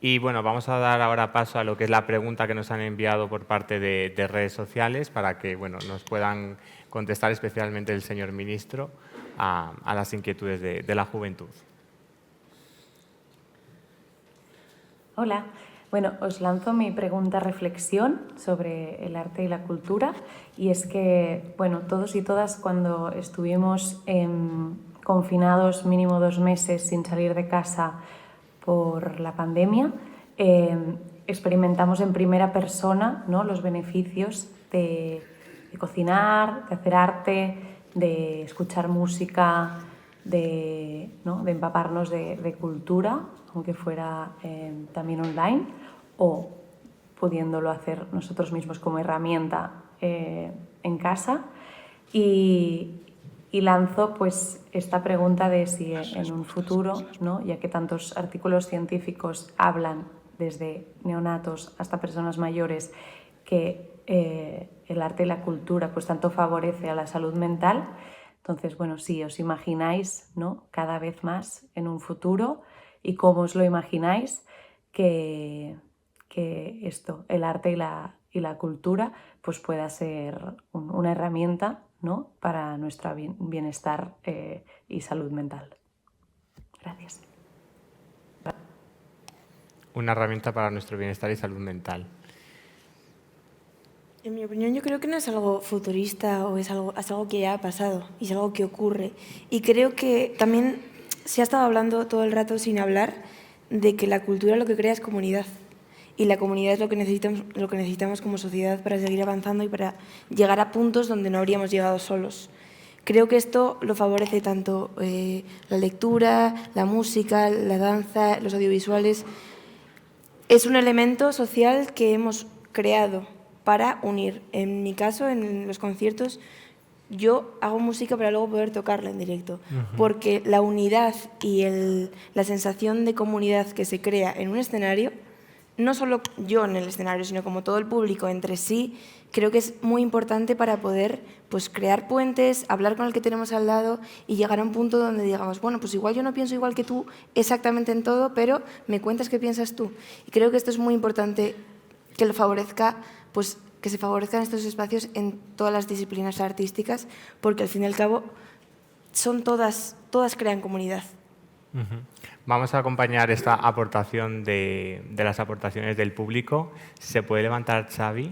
Y bueno, vamos a dar ahora paso a lo que es la pregunta que nos han enviado por parte de redes sociales, para que nos puedan contestar, especialmente el señor ministro, a las inquietudes de la juventud. Hola, bueno, os lanzo mi pregunta-reflexión sobre el arte y la cultura, y es que, bueno, todos y todas cuando estuvimos confinados mínimo 2 meses sin salir de casa por la pandemia, experimentamos en primera persona, ¿no?, los beneficios de cocinar, de hacer arte, de escuchar música, de empaparnos de cultura, aunque fuera también online, o pudiéndolo hacer nosotros mismos como herramienta en casa. Y lanzo pues esta pregunta de si en un futuro, ¿no?, ya que tantos artículos científicos hablan desde neonatos hasta personas mayores que el arte y la cultura pues tanto favorece a la salud mental. Entonces, bueno, si os imagináis, ¿no?, cada vez más en un futuro, y cómo os lo imagináis que esto, el arte y la cultura, pues pueda ser una herramienta, ¿no?, para nuestro bienestar y salud mental. Gracias. Una herramienta para nuestro bienestar y salud mental. En mi opinión, yo creo que no es algo futurista o es algo que ya ha pasado y es algo que ocurre. Y creo que también se ha estado hablando todo el rato sin hablar de que la cultura lo que crea es comunidad. Y la comunidad es lo que necesitamos como sociedad para seguir avanzando y para llegar a puntos donde no habríamos llegado solos. Creo que esto lo favorece tanto la lectura, la música, la danza, los audiovisuales. es un elemento social que hemos creado para unir. En mi caso, en los conciertos, yo hago música para luego poder tocarla en directo, porque la unidad y la sensación de comunidad que se crea en un escenario, no solo yo en el escenario, sino como todo el público entre sí, creo que es muy importante para poder pues, crear puentes, hablar con el que tenemos al lado y llegar a un punto donde digamos, bueno, pues igual yo no pienso igual que tú exactamente en todo, pero me cuentas qué piensas tú. Y creo que esto es muy importante que lo favorezca, pues que se favorezcan estos espacios en todas las disciplinas artísticas, porque al fin y al cabo son todas crean comunidad. Vamos a acompañar esta aportación de las aportaciones del público. ¿Se puede levantar Xavi?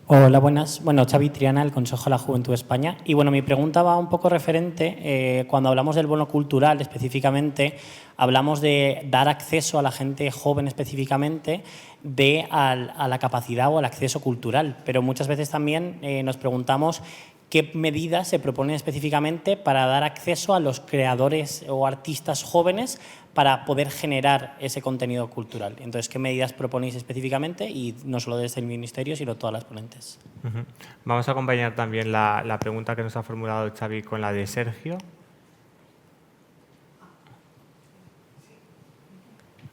Hola, buenas. Bueno, Xavi Triana, del Consejo de la Juventud de España. Y bueno, mi pregunta va un poco referente, cuando hablamos del bono cultural específicamente, hablamos de dar acceso a la gente joven específicamente a la capacidad o al acceso cultural. Pero muchas veces también nos preguntamos qué medidas se proponen específicamente para dar acceso a los creadores o artistas jóvenes para poder generar ese contenido cultural. Entonces, ¿qué medidas proponéis específicamente? Y no solo desde el Ministerio, sino todas las ponentes. Vamos a acompañar también la pregunta que nos ha formulado Xavi con la de Sergio.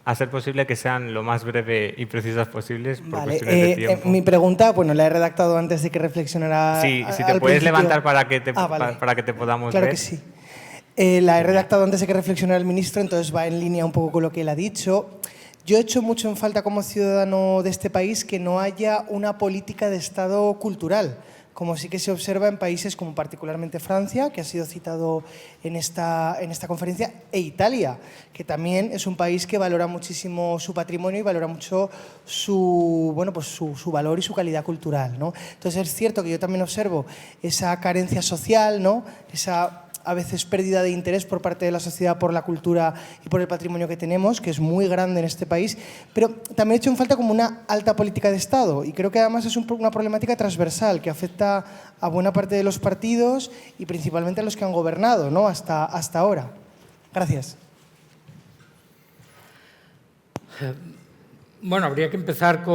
A ser posible que sean lo más breve y precisas posibles por cuestiones de tiempo. Mi pregunta, bueno, la he redactado antes de que reflexionara. Sí, si te puedes levantar para que te podamos claro ver. Que sí. La he redactado antes de que reflexionara el ministro, entonces va en línea un poco con lo que él ha dicho. Yo he hecho mucho en falta como ciudadano de este país que no haya una política de Estado cultural, como sí que se observa en países como particularmente Francia, que ha sido citado en esta conferencia, e Italia, que también es un país que valora muchísimo su patrimonio y valora mucho su valor y su calidad cultural, ¿no? Entonces es cierto que yo también observo esa carencia social, ¿no? Esa a veces pérdida de interés por parte de la sociedad por la cultura y por el patrimonio que tenemos, que es muy grande en este país, pero también he hecho en falta como una alta política de Estado, y creo que además es una problemática transversal que afecta a buena parte de los partidos y principalmente a los que han gobernado, ¿no? hasta ahora. Gracias. Bueno, habría que empezar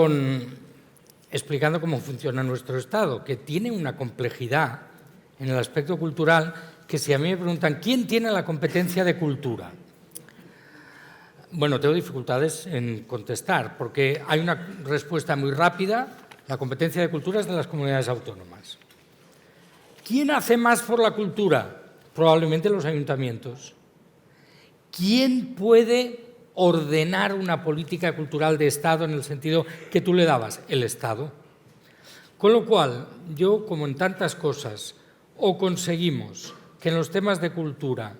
explicando cómo funciona nuestro Estado, que tiene una complejidad en el aspecto cultural que si a mí me preguntan ¿quién tiene la competencia de cultura? Bueno, tengo dificultades en contestar porque hay una respuesta muy rápida. La competencia de cultura es de las comunidades autónomas. ¿Quién hace más por la cultura? Probablemente los ayuntamientos. ¿Quién puede ordenar una política cultural de Estado en el sentido que tú le dabas? El Estado. Con lo cual, yo, como en tantas cosas, o conseguimos que en los temas de cultura,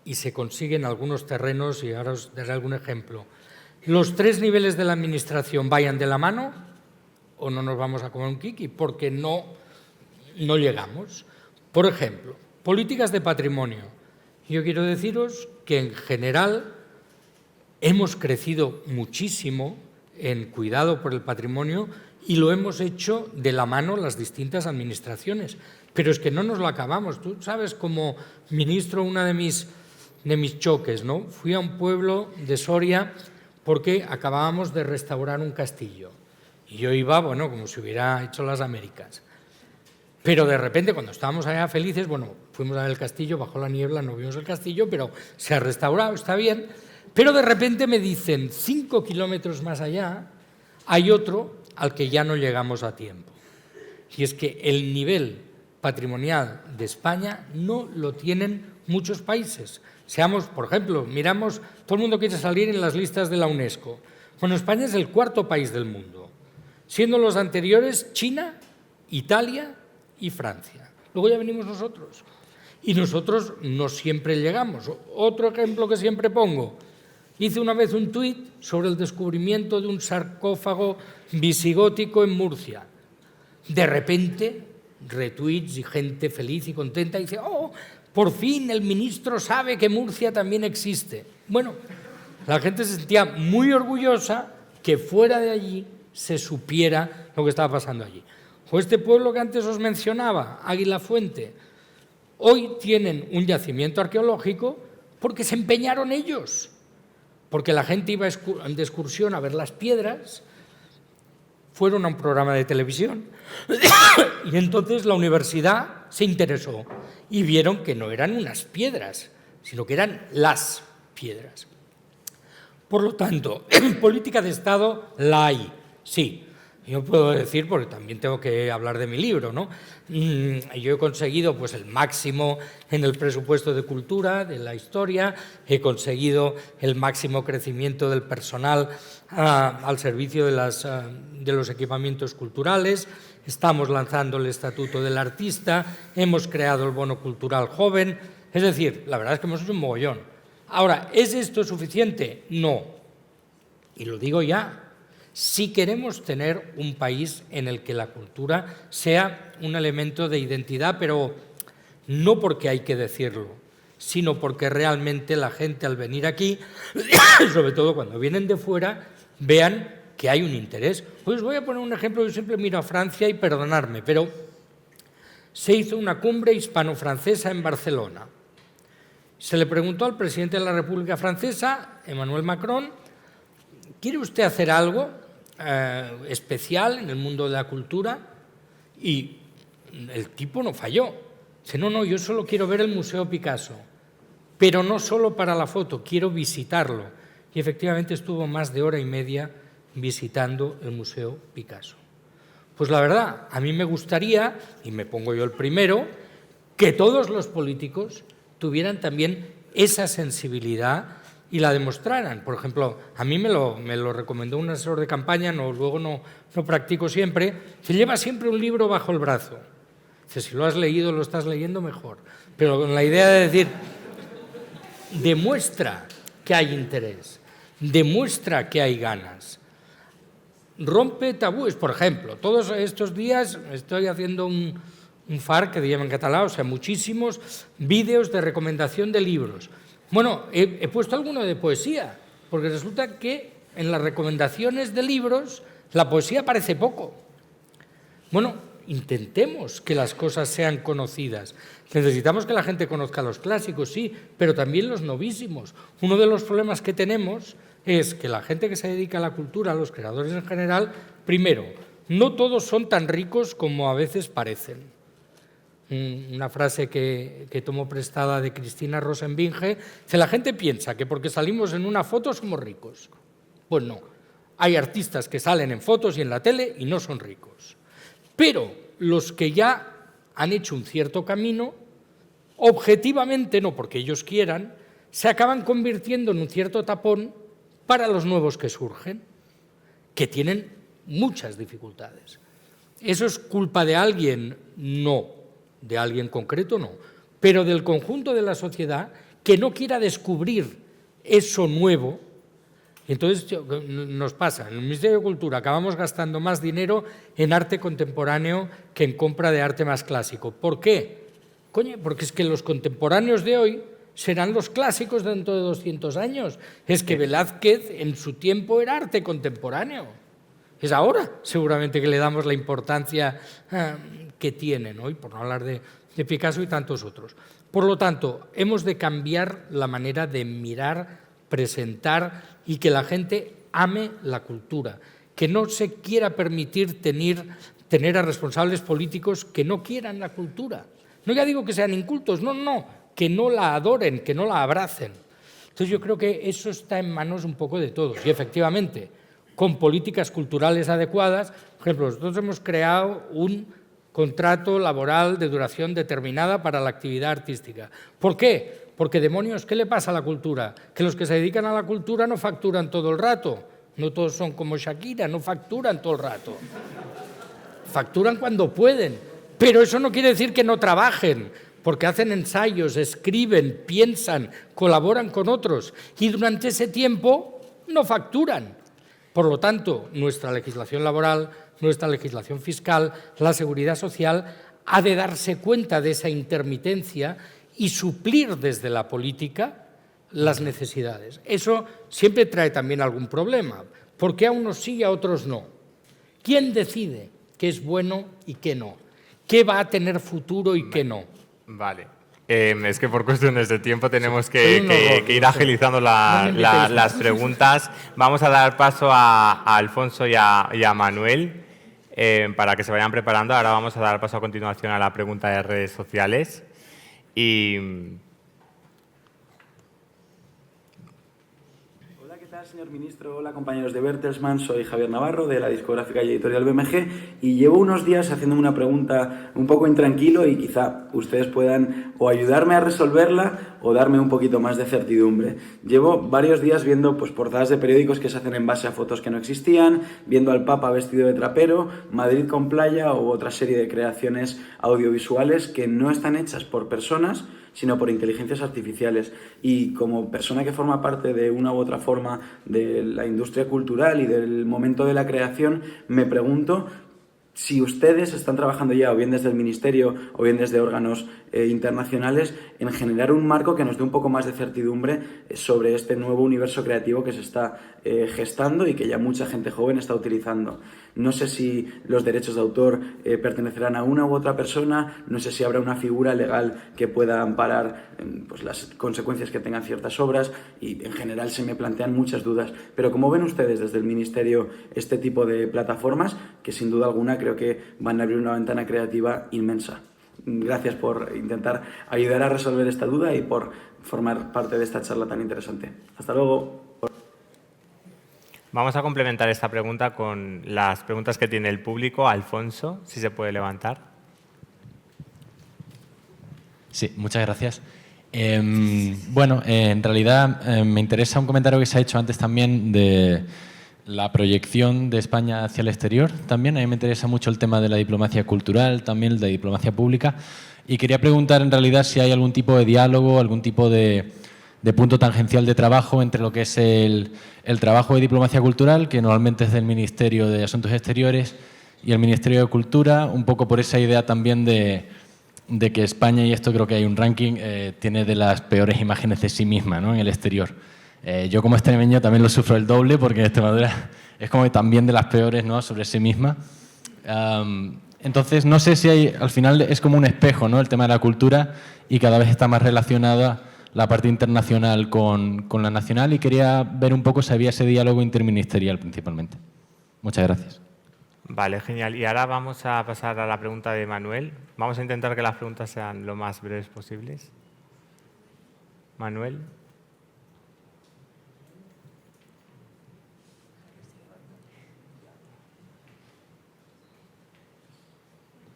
y se consigue en algunos terrenos, y ahora os daré algún ejemplo, los tres niveles de la administración vayan de la mano, o no nos vamos a comer un kiki, porque no llegamos. Por ejemplo, políticas de patrimonio. Yo quiero deciros que en general hemos crecido muchísimo en cuidado por el patrimonio y lo hemos hecho de la mano las distintas administraciones. Pero es que no nos lo acabamos. Tú sabes, como ministro, uno de mis choques, ¿no? Fui a un pueblo de Soria porque acabábamos de restaurar un castillo. Y yo iba, bueno, como si hubiera hecho las Américas. Pero de repente, cuando estábamos allá felices, bueno, fuimos a ver el castillo, bajó la niebla, no vimos el castillo, pero se ha restaurado, está bien. Pero de repente me dicen, 5 kilómetros más allá, hay otro al que ya no llegamos a tiempo. Y es que el nivel patrimonial de España no lo tienen muchos países. Seamos, por ejemplo, miramos, todo el mundo quiere salir en las listas de la UNESCO. Bueno, España es el 4º país del mundo, siendo los anteriores China, Italia y Francia. Luego ya venimos nosotros. Y nosotros no siempre llegamos. Otro ejemplo que siempre pongo. Hice una vez un tuit sobre el descubrimiento de un sarcófago visigótico en Murcia. De repente, retuits y gente feliz y contenta dice, ¡oh, por fin el ministro sabe que Murcia también existe! Bueno, la gente se sentía muy orgullosa que fuera de allí se supiera lo que estaba pasando allí. O este pueblo que antes os mencionaba, Águila Fuente, hoy tienen un yacimiento arqueológico porque se empeñaron ellos, porque la gente iba de excursión a ver las piedras, fueron a un programa de televisión y entonces la universidad se interesó y vieron que no eran unas piedras, sino que eran las piedras. Por lo tanto, política de Estado la hay, sí. Yo puedo decir, porque también tengo que hablar de mi libro, ¿no? Yo he conseguido pues, el máximo en el presupuesto de cultura, de la historia, he conseguido el máximo crecimiento del personal al servicio de los equipamientos culturales, estamos lanzando el Estatuto del Artista, hemos creado el Bono Cultural Joven, es decir, la verdad es que hemos hecho un mogollón. Ahora, ¿es esto suficiente? No. Y lo digo ya. Si queremos tener un país en el que la cultura sea un elemento de identidad, pero no porque hay que decirlo, sino porque realmente la gente al venir aquí, sobre todo cuando vienen de fuera, vean que hay un interés. Pues voy a poner un ejemplo, yo siempre miro a Francia y perdonadme, pero se hizo una cumbre hispano-francesa en Barcelona. Se le preguntó al presidente de la República Francesa, Emmanuel Macron, ¿quiere usted hacer algo especial en el mundo de la cultura? Y el tipo no falló. Dice, no, yo solo quiero ver el Museo Picasso, pero no solo para la foto, quiero visitarlo. Y efectivamente estuvo más de hora y media visitando el Museo Picasso. Pues la verdad, a mí me gustaría, y me pongo yo el primero, que todos los políticos tuvieran también esa sensibilidad y la demostraran. Por ejemplo, a mí me lo recomendó un asesor de campaña, luego no practico siempre, se lleva siempre un libro bajo el brazo. Dice, si lo has leído, lo estás leyendo mejor. Pero con la idea de decir, demuestra que hay interés, demuestra que hay ganas. Rompe tabúes, por ejemplo. Todos estos días estoy haciendo un FAR, que llaman en catalán, o sea, muchísimos vídeos de recomendación de libros. Bueno, he puesto alguno de poesía, porque resulta que en las recomendaciones de libros la poesía aparece poco. Bueno, intentemos que las cosas sean conocidas. Necesitamos que la gente conozca los clásicos, sí, pero también los novísimos. Uno de los problemas que tenemos es que la gente que se dedica a la cultura, los creadores en general, primero, no todos son tan ricos como a veces parecen. Una frase que tomo prestada de Cristina Rosenbinge, dice, la gente piensa que porque salimos en una foto somos ricos. Pues no, hay artistas que salen en fotos y en la tele y no son ricos. Pero los que ya han hecho un cierto camino, objetivamente, no porque ellos quieran, se acaban convirtiendo en un cierto tapón para los nuevos que surgen, que tienen muchas dificultades. ¿Eso es culpa de alguien? No. De alguien concreto no, pero del conjunto de la sociedad que no quiera descubrir eso nuevo. Entonces nos pasa, en el Ministerio de Cultura acabamos gastando más dinero en arte contemporáneo que en compra de arte más clásico. ¿Por qué? Coño, porque es que los contemporáneos de hoy serán los clásicos dentro de 200 años. Es que Velázquez en su tiempo era arte contemporáneo. Es ahora seguramente que le damos la importancia que tiene, ¿no? Y por no hablar de Picasso y tantos otros. Por lo tanto, hemos de cambiar la manera de mirar, presentar y que la gente ame la cultura, que no se quiera permitir tener a responsables políticos que no quieran la cultura. No ya digo que sean incultos, no, que no la adoren, que no la abracen. Entonces yo creo que eso está en manos un poco de todos y efectivamente, con políticas culturales adecuadas. Por ejemplo, nosotros hemos creado un contrato laboral de duración determinada para la actividad artística. ¿Por qué? Porque, demonios, ¿qué le pasa a la cultura? Que los que se dedican a la cultura no facturan todo el rato. No todos son como Shakira, no facturan todo el rato. Facturan cuando pueden, pero eso no quiere decir que no trabajen, porque hacen ensayos, escriben, piensan, colaboran con otros y durante ese tiempo no facturan. Por lo tanto, nuestra legislación laboral, nuestra legislación fiscal, la seguridad social, ha de darse cuenta de esa intermitencia y suplir desde la política las necesidades. Eso siempre trae también algún problema. ¿Por qué a unos sí y a otros no? ¿Quién decide qué es bueno y qué no? ¿Qué va a tener futuro y qué no? Vale. Es que por cuestiones de tiempo tenemos que ir agilizando las preguntas. Vamos a dar paso a Alfonso y a Manuel para que se vayan preparando. Ahora vamos a dar paso a continuación a la pregunta de redes sociales. Hola, ¿qué tal, señor ministro? Hola, compañeros de Bertelsmann. Soy Javier Navarro, de la discográfica y editorial BMG, y llevo unos días haciéndome una pregunta un poco intranquilo y quizá ustedes puedan o ayudarme a resolverla o darme un poquito más de certidumbre. Llevo varios días viendo portadas de periódicos que se hacen en base a fotos que no existían, viendo al Papa vestido de trapero, Madrid con playa u otra serie de creaciones audiovisuales que no están hechas por personas, sino por inteligencias artificiales. Y como persona que forma parte de una u otra forma de la industria cultural y del momento de la creación, me pregunto si ustedes están trabajando ya, o bien desde el Ministerio o bien desde órganos internacionales, en generar un marco que nos dé un poco más de certidumbre sobre este nuevo universo creativo que se está gestando y que ya mucha gente joven está utilizando. No sé si los derechos de autor pertenecerán a una u otra persona, no sé si habrá una figura legal que pueda amparar las consecuencias que tengan ciertas obras, y en general se me plantean muchas dudas. Pero ¿cómo ven ustedes desde el Ministerio este tipo de plataformas que sin duda alguna creo que van a abrir una ventana creativa inmensa? Gracias por intentar ayudar a resolver esta duda y por formar parte de esta charla tan interesante. Hasta luego. Vamos a complementar esta pregunta con las preguntas que tiene el público. Alfonso, si se puede levantar. Sí, muchas gracias. En realidad me interesa un comentario que se ha hecho antes también de la proyección de España hacia el exterior. También a mí me interesa mucho el tema de la diplomacia cultural, también el de diplomacia pública. Y quería preguntar en realidad si hay algún tipo de diálogo, algún tipo de punto tangencial de trabajo entre lo que es el trabajo de diplomacia cultural, que normalmente es del Ministerio de Asuntos Exteriores, y el Ministerio de Cultura, un poco por esa idea también de que España, y esto creo que hay un ranking, tiene de las peores imágenes de sí misma, ¿no?, en el exterior. Yo como extremeño también lo sufro el doble, porque Extremadura es como también de las peores, ¿no?, sobre sí misma. Entonces, no sé si hay, al final es como un espejo, ¿no?, el tema de la cultura, y cada vez está más relacionada la parte internacional con la nacional, y quería ver un poco si había ese diálogo interministerial principalmente. Muchas gracias. Vale, genial. Y ahora vamos a pasar a la pregunta de Manuel. Vamos a intentar que las preguntas sean lo más breves posibles. Manuel.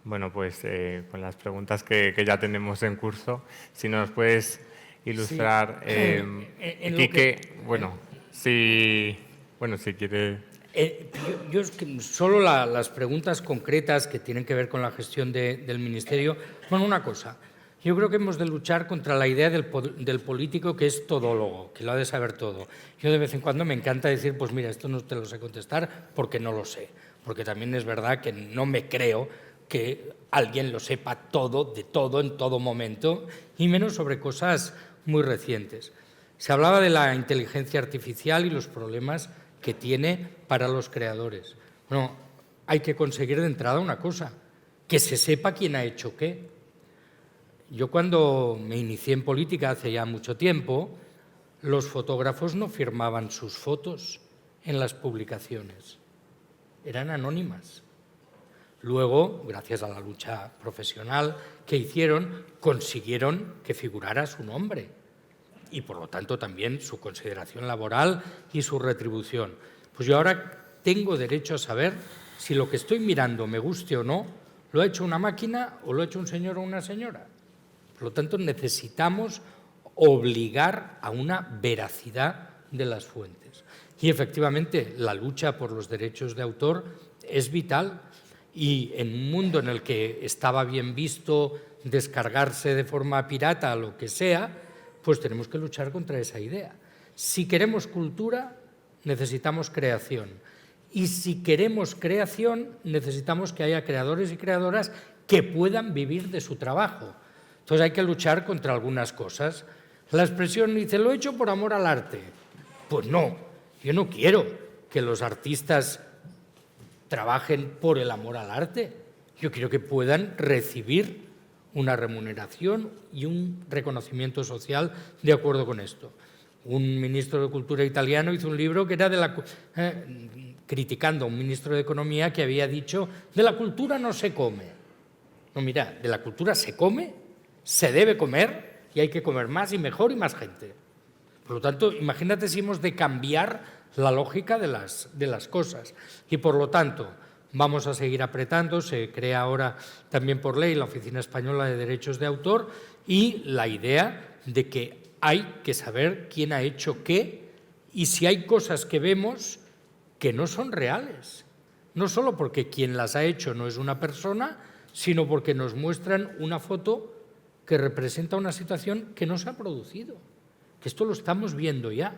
Bueno, pues con las preguntas que ya tenemos en curso, si nos puedes ilustrar, sí. Quique, si quiere. Yo es que solo las preguntas concretas que tienen que ver con la gestión del Ministerio. Bueno, una cosa, yo creo que hemos de luchar contra la idea del político que es todólogo, que lo ha de saber todo. Yo de vez en cuando me encanta decir, pues mira, esto no te lo sé contestar porque no lo sé, porque también es verdad que no me creo que alguien lo sepa todo, de todo, en todo momento, y menos sobre cosas muy recientes. Se hablaba de la inteligencia artificial y los problemas que tiene para los creadores. Bueno, hay que conseguir de entrada una cosa, que se sepa quién ha hecho qué. Yo cuando me inicié en política hace ya mucho tiempo, los fotógrafos no firmaban sus fotos en las publicaciones, eran anónimas. Luego, gracias a la lucha profesional que hicieron, consiguieron que figurara su nombre y, por lo tanto, también su consideración laboral y su retribución. Pues yo ahora tengo derecho a saber si lo que estoy mirando, me guste o no, lo ha hecho una máquina o lo ha hecho un señor o una señora. Por lo tanto, necesitamos obligar a una veracidad de las fuentes. Y, efectivamente, la lucha por los derechos de autor es vital. Y en un mundo en el que estaba bien visto descargarse de forma pirata lo que sea, pues tenemos que luchar contra esa idea. Si queremos cultura, necesitamos creación. Y si queremos creación, necesitamos que haya creadores y creadoras que puedan vivir de su trabajo. Entonces hay que luchar contra algunas cosas. La expresión dice, lo he hecho por amor al arte. Pues no, yo no quiero que los artistas trabajen por el amor al arte. Yo quiero que puedan recibir una remuneración y un reconocimiento social de acuerdo con esto. Un ministro de Cultura italiano hizo un libro que era criticando a un ministro de Economía que había dicho de la cultura no se come. No, mira, de la cultura se come, se debe comer y hay que comer más y mejor y más gente. Por lo tanto, imagínate si hemos de cambiar la lógica de las cosas. Y por lo tanto, vamos a seguir apretando. Se crea ahora también por ley la Oficina Española de Derechos de Autor y la idea de que hay que saber quién ha hecho qué y si hay cosas que vemos que no son reales. No solo porque quien las ha hecho no es una persona, sino porque nos muestran una foto que representa una situación que no se ha producido. Que esto lo estamos viendo ya.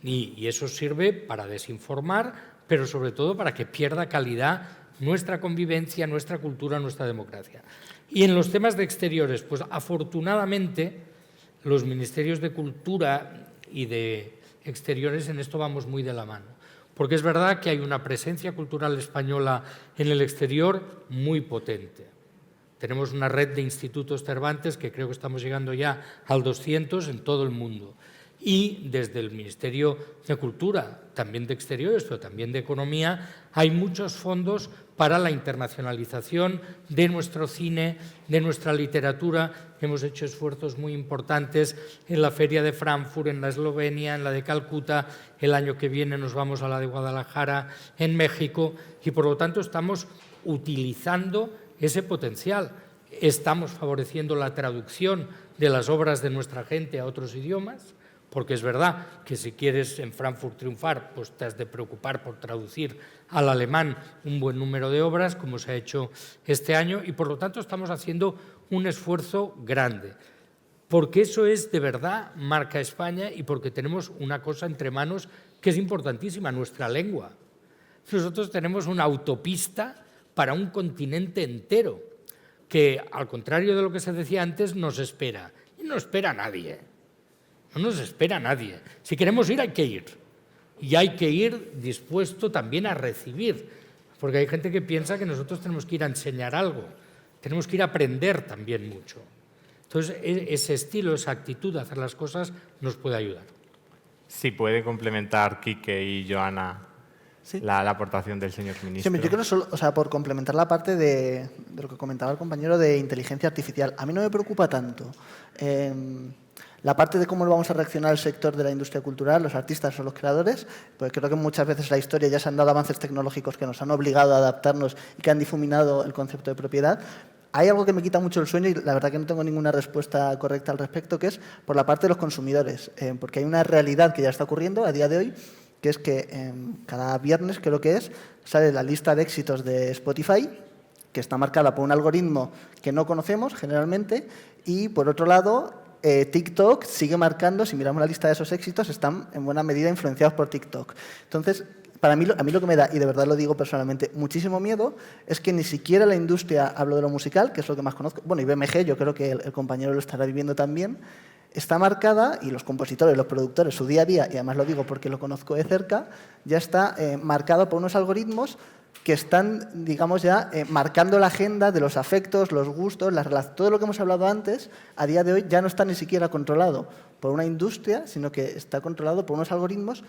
Y eso sirve para desinformar, pero sobre todo para que pierda calidad nuestra convivencia, nuestra cultura, nuestra democracia. Y en los temas de exteriores, pues afortunadamente los ministerios de Cultura y de Exteriores en esto vamos muy de la mano. Porque es verdad que hay una presencia cultural española en el exterior muy potente. Tenemos una red de institutos Cervantes que creo que estamos llegando ya al 200 en todo el mundo. Y desde el Ministerio de Cultura, también de Exteriores, pero también de Economía, hay muchos fondos para la internacionalización de nuestro cine, de nuestra literatura. Hemos hecho esfuerzos muy importantes en la Feria de Frankfurt, en la Eslovenia, en la de Calcuta. El año que viene nos vamos a la de Guadalajara, en México, y por lo tanto estamos utilizando ese potencial. Estamos favoreciendo la traducción de las obras de nuestra gente a otros idiomas, porque es verdad que si quieres en Frankfurt triunfar, pues te has de preocupar por traducir al alemán un buen número de obras, como se ha hecho este año, y por lo tanto estamos haciendo un esfuerzo grande. Porque eso es de verdad marca España y porque tenemos una cosa entre manos que es importantísima, nuestra lengua. Nosotros tenemos una autopista para un continente entero, que al contrario de lo que se decía antes, nos espera. Y no espera a nadie. No nos espera nadie. Si queremos ir, hay que ir. Y hay que ir dispuesto también a recibir. Porque hay gente que piensa que nosotros tenemos que ir a enseñar algo. Tenemos que ir a aprender también mucho. Entonces, ese estilo, esa actitud de hacer las cosas nos puede ayudar. Si puede complementar Quique y Joana Sí. la aportación del señor ministro. Sí, yo creo solo, por complementar la parte de lo que comentaba el compañero de inteligencia artificial, a mí no me preocupa tanto la parte de cómo vamos a reaccionar el sector de la industria cultural, los artistas o los creadores, porque creo que muchas veces en la historia ya se han dado avances tecnológicos que nos han obligado a adaptarnos y que han difuminado el concepto de propiedad. Hay algo que me quita mucho el sueño y la verdad que no tengo ninguna respuesta correcta al respecto, que es por la parte de los consumidores, porque hay una realidad que ya está ocurriendo a día de hoy, que es que cada viernes, creo que sale la lista de éxitos de Spotify, que está marcada por un algoritmo que no conocemos generalmente, y por otro lado, TikTok sigue marcando, si miramos la lista de esos éxitos, están en buena medida influenciados por TikTok. Entonces, a mí lo que me da, y de verdad lo digo personalmente, muchísimo miedo, es que ni siquiera la industria, hablo de lo musical, que es lo que más conozco, bueno, y BMG, yo creo que el compañero lo estará viviendo también, está marcada, y los compositores, los productores, su día a día, y además lo digo porque lo conozco de cerca, ya está marcado por unos algoritmos que están, digamos, ya marcando la agenda de los afectos, los gustos, las relaciones, todo lo que hemos hablado antes, a día de hoy ya no está ni siquiera controlado por una industria, sino que está controlado por unos algoritmos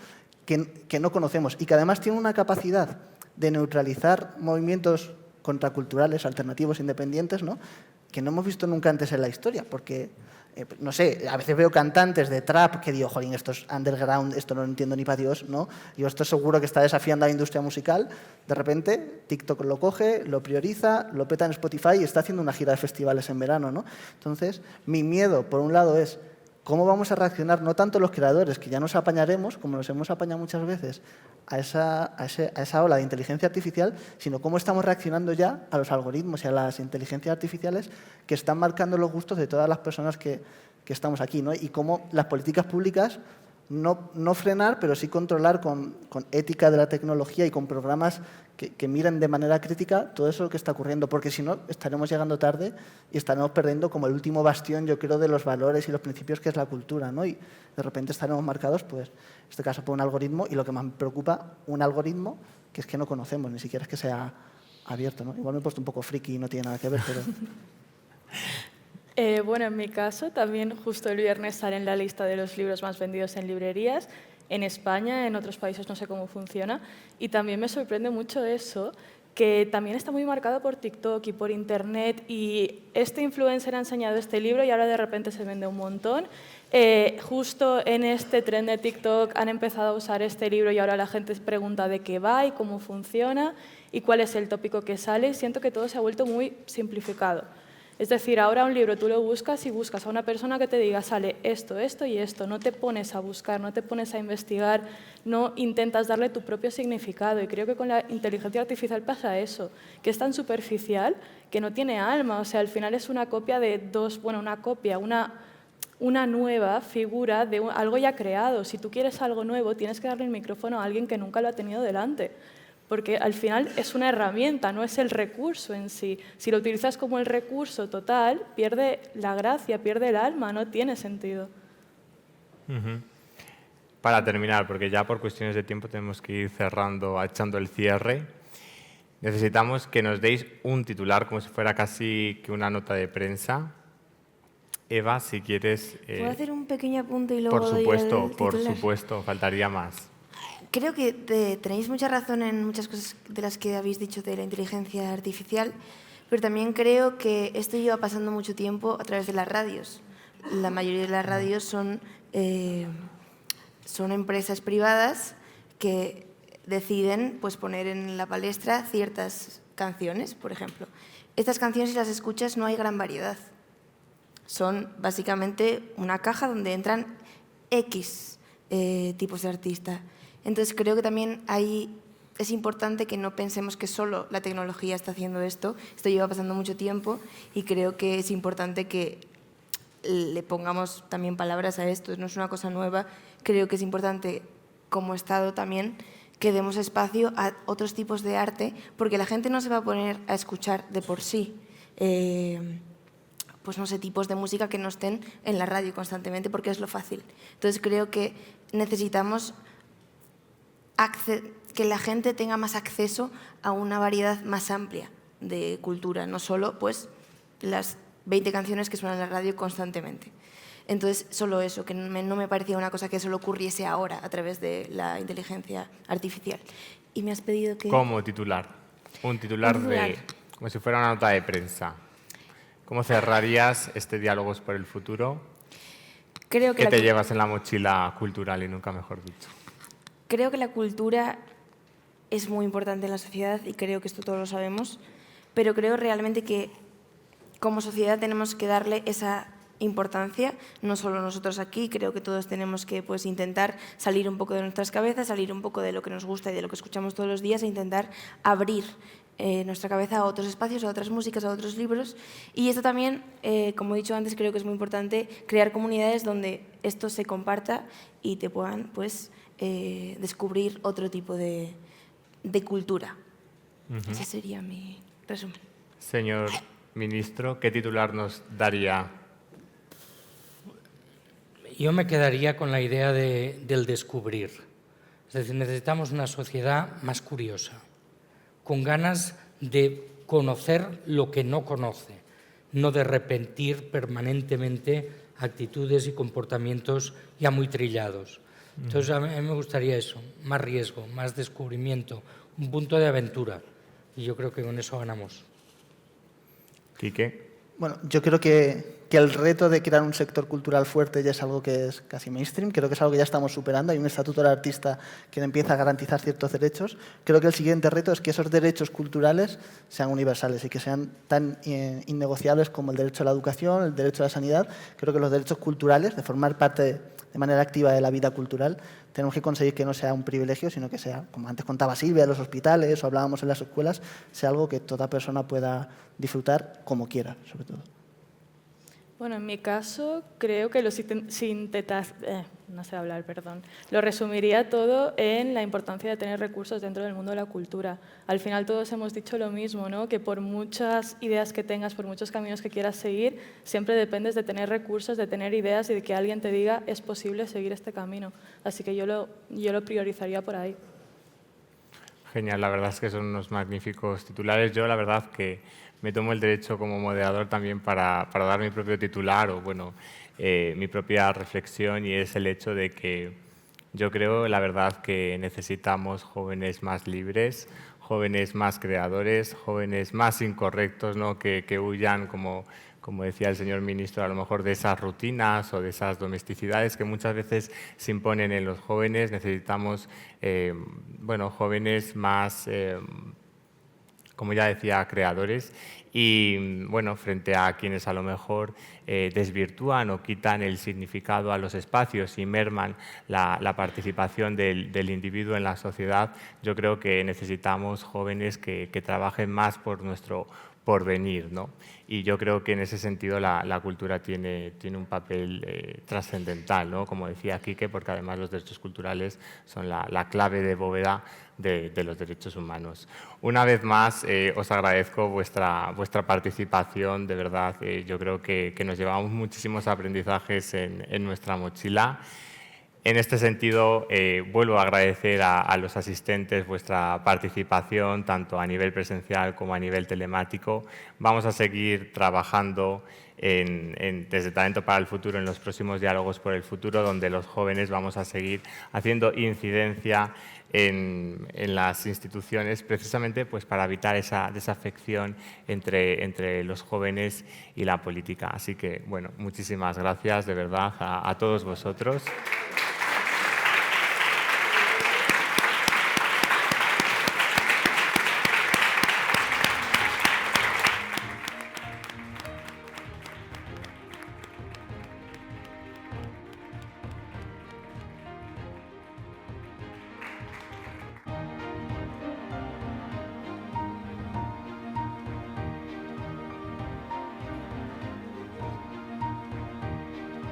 que no conocemos y que además tienen una capacidad de neutralizar movimientos contraculturales, alternativos, independientes, ¿no?, que no hemos visto nunca antes en la historia, porque, no sé, a veces veo cantantes de trap que digo, jolín, esto es underground, esto no lo entiendo ni para Dios, ¿no? Yo esto seguro que está desafiando a la industria musical. De repente, TikTok lo coge, lo prioriza, lo peta en Spotify y está haciendo una gira de festivales en verano, ¿no? Entonces, mi miedo, por un lado, es cómo vamos a reaccionar, no tanto los creadores, que ya nos apañaremos, como nos hemos apañado muchas veces, a esa ola de inteligencia artificial, sino cómo estamos reaccionando ya a los algoritmos y a las inteligencias artificiales que están marcando los gustos de todas las personas que estamos aquí, ¿no? Y cómo las políticas públicas no frenar, pero sí controlar con ética de la tecnología y con programas que miren de manera crítica todo eso que está ocurriendo, porque si no estaremos llegando tarde y estaremos perdiendo como el último bastión, yo creo, de los valores y los principios que es la cultura, ¿no? Y de repente estaremos marcados, pues, en este caso por un algoritmo, y lo que más me preocupa, un algoritmo que es que no conocemos, ni siquiera es que sea abierto, ¿no? Igual me he puesto un poco friki y no tiene nada que ver, pero... Bueno, en mi caso, también justo el viernes sale en la lista de los libros más vendidos en librerías, en España, en otros países no sé cómo funciona, y también me sorprende mucho eso, que también está muy marcado por TikTok y por Internet, y este influencer ha enseñado este libro y ahora de repente se vende un montón. Justo en este tren de TikTok han empezado a usar este libro y ahora la gente se pregunta de qué va y cómo funciona y cuál es el tópico que sale, y siento que todo se ha vuelto muy simplificado. Es decir, ahora un libro tú lo buscas y buscas a una persona que te diga sale esto, esto y esto. No te pones a buscar, no te pones a investigar, no intentas darle tu propio significado. Y creo que con la inteligencia artificial pasa eso, que es tan superficial que no tiene alma. O sea, al final es una copia de una nueva figura de algo ya creado. Si tú quieres algo nuevo, tienes que darle el micrófono a alguien que nunca lo ha tenido delante. Porque al final es una herramienta, no es el recurso en sí. Si lo utilizas como el recurso total, pierde la gracia, pierde el alma, no tiene sentido. Para terminar, porque ya por cuestiones de tiempo tenemos que ir cerrando, echando el cierre, necesitamos que nos deis un titular, como si fuera casi que una nota de prensa. Eva, si quieres... ¿Puedo hacer un pequeño apunte y luego por doy supuesto, el titular? por supuesto, faltaría más. Creo que tenéis mucha razón en muchas cosas de las que habéis dicho de la inteligencia artificial, pero también creo que esto lleva pasando mucho tiempo a través de las radios. La mayoría de las radios son empresas privadas que deciden pues, poner en la palestra ciertas canciones, por ejemplo. Estas canciones, si las escuchas, no hay gran variedad. Son básicamente una caja donde entran X tipos de artista. Entonces creo que también es importante que no pensemos que solo la tecnología está haciendo esto. Esto lleva pasando mucho tiempo y creo que es importante que le pongamos también palabras a esto. No es una cosa nueva. Creo que es importante como Estado también que demos espacio a otros tipos de arte, porque la gente no se va a poner a escuchar de por sí pues no sé, tipos de música que no estén en la radio constantemente, porque es lo fácil. Entonces creo que necesitamos que la gente tenga más acceso a una variedad más amplia de cultura, no solo pues, las 20 canciones que suenan en la radio constantemente. Entonces, solo eso, que no me parecía una cosa que solo ocurriese ahora a través de la inteligencia artificial. Y me has pedido que... ¿Cómo titular? Un titular. Como si fuera una nota de prensa. ¿Cómo cerrarías este Diálogos por el Futuro? Creo que ¿Qué te llevas en la mochila cultural y nunca mejor dicho? Creo que la cultura es muy importante en la sociedad y creo que esto todos lo sabemos, pero creo realmente que como sociedad tenemos que darle esa importancia, no solo nosotros aquí, creo que todos tenemos que pues, intentar salir un poco de nuestras cabezas, salir un poco de lo que nos gusta y de lo que escuchamos todos los días e intentar abrir nuestra cabeza a otros espacios, a otras músicas, a otros libros. Y esto también, como he dicho antes, creo que es muy importante crear comunidades donde esto se comparta y te puedan pues, descubrir otro tipo de cultura. Ese sería mi resumen. Señor ministro, ¿qué titular nos daría? Yo me quedaría con la idea del descubrir. Es decir, necesitamos una sociedad más curiosa, con ganas de conocer lo que no conoce, no de repetir permanentemente actitudes y comportamientos ya muy trillados. Entonces, a mí me gustaría eso, más riesgo, más descubrimiento, un punto de aventura. Y yo creo que con eso ganamos. Quique. Bueno, yo creo que el reto de crear un sector cultural fuerte ya es algo que es casi mainstream. Creo que es algo que ya estamos superando. Hay un estatuto del artista que empieza a garantizar ciertos derechos. Creo que el siguiente reto es que esos derechos culturales sean universales y que sean tan innegociables como el derecho a la educación, el derecho a la sanidad. Creo que los derechos culturales, de formar parte de manera activa de la vida cultural, tenemos que conseguir que no sea un privilegio, sino que sea, como antes contaba Silvia, en los hospitales o hablábamos en las escuelas, sea algo que toda persona pueda disfrutar como quiera, sobre todo. Bueno, en mi caso, creo que lo resumiría todo en la importancia de tener recursos dentro del mundo de la cultura. Al final todos hemos dicho lo mismo, ¿no? Que por muchas ideas que tengas, por muchos caminos que quieras seguir, siempre dependes de tener recursos, de tener ideas y de que alguien te diga es posible seguir este camino. Así que yo lo priorizaría por ahí. Genial, la verdad es que son unos magníficos titulares. Yo la verdad que me tomo el derecho como moderador también para dar mi propio titular o bueno, mi propia reflexión, y es el hecho de que yo creo la verdad que necesitamos jóvenes más libres, jóvenes más creadores, jóvenes más incorrectos, ¿no? que huyan, como decía el señor ministro, a lo mejor de esas rutinas o de esas domesticidades que muchas veces se imponen en los jóvenes. Necesitamos bueno, jóvenes más, como ya decía, creadores. Y bueno, frente a quienes a lo mejor desvirtúan o quitan el significado a los espacios y merman la participación del individuo en la sociedad, yo creo que necesitamos jóvenes que trabajen más por nuestro porvenir, ¿no? Y yo creo que en ese sentido la cultura tiene un papel trascendental, ¿no? Como decía Quique, porque además los derechos culturales son la clave de bóveda de los derechos humanos. Una vez más, os agradezco vuestra participación, de verdad. Yo creo que nos llevamos muchísimos aprendizajes en nuestra mochila. En este sentido, vuelvo a agradecer a los asistentes vuestra participación, tanto a nivel presencial como a nivel telemático. Vamos a seguir trabajando desde Talento para el Futuro en los próximos diálogos por el futuro, donde los jóvenes vamos a seguir haciendo incidencia en las instituciones, precisamente pues, para evitar esa desafección entre los jóvenes y la política. Así que, bueno, muchísimas gracias de verdad a todos vosotros.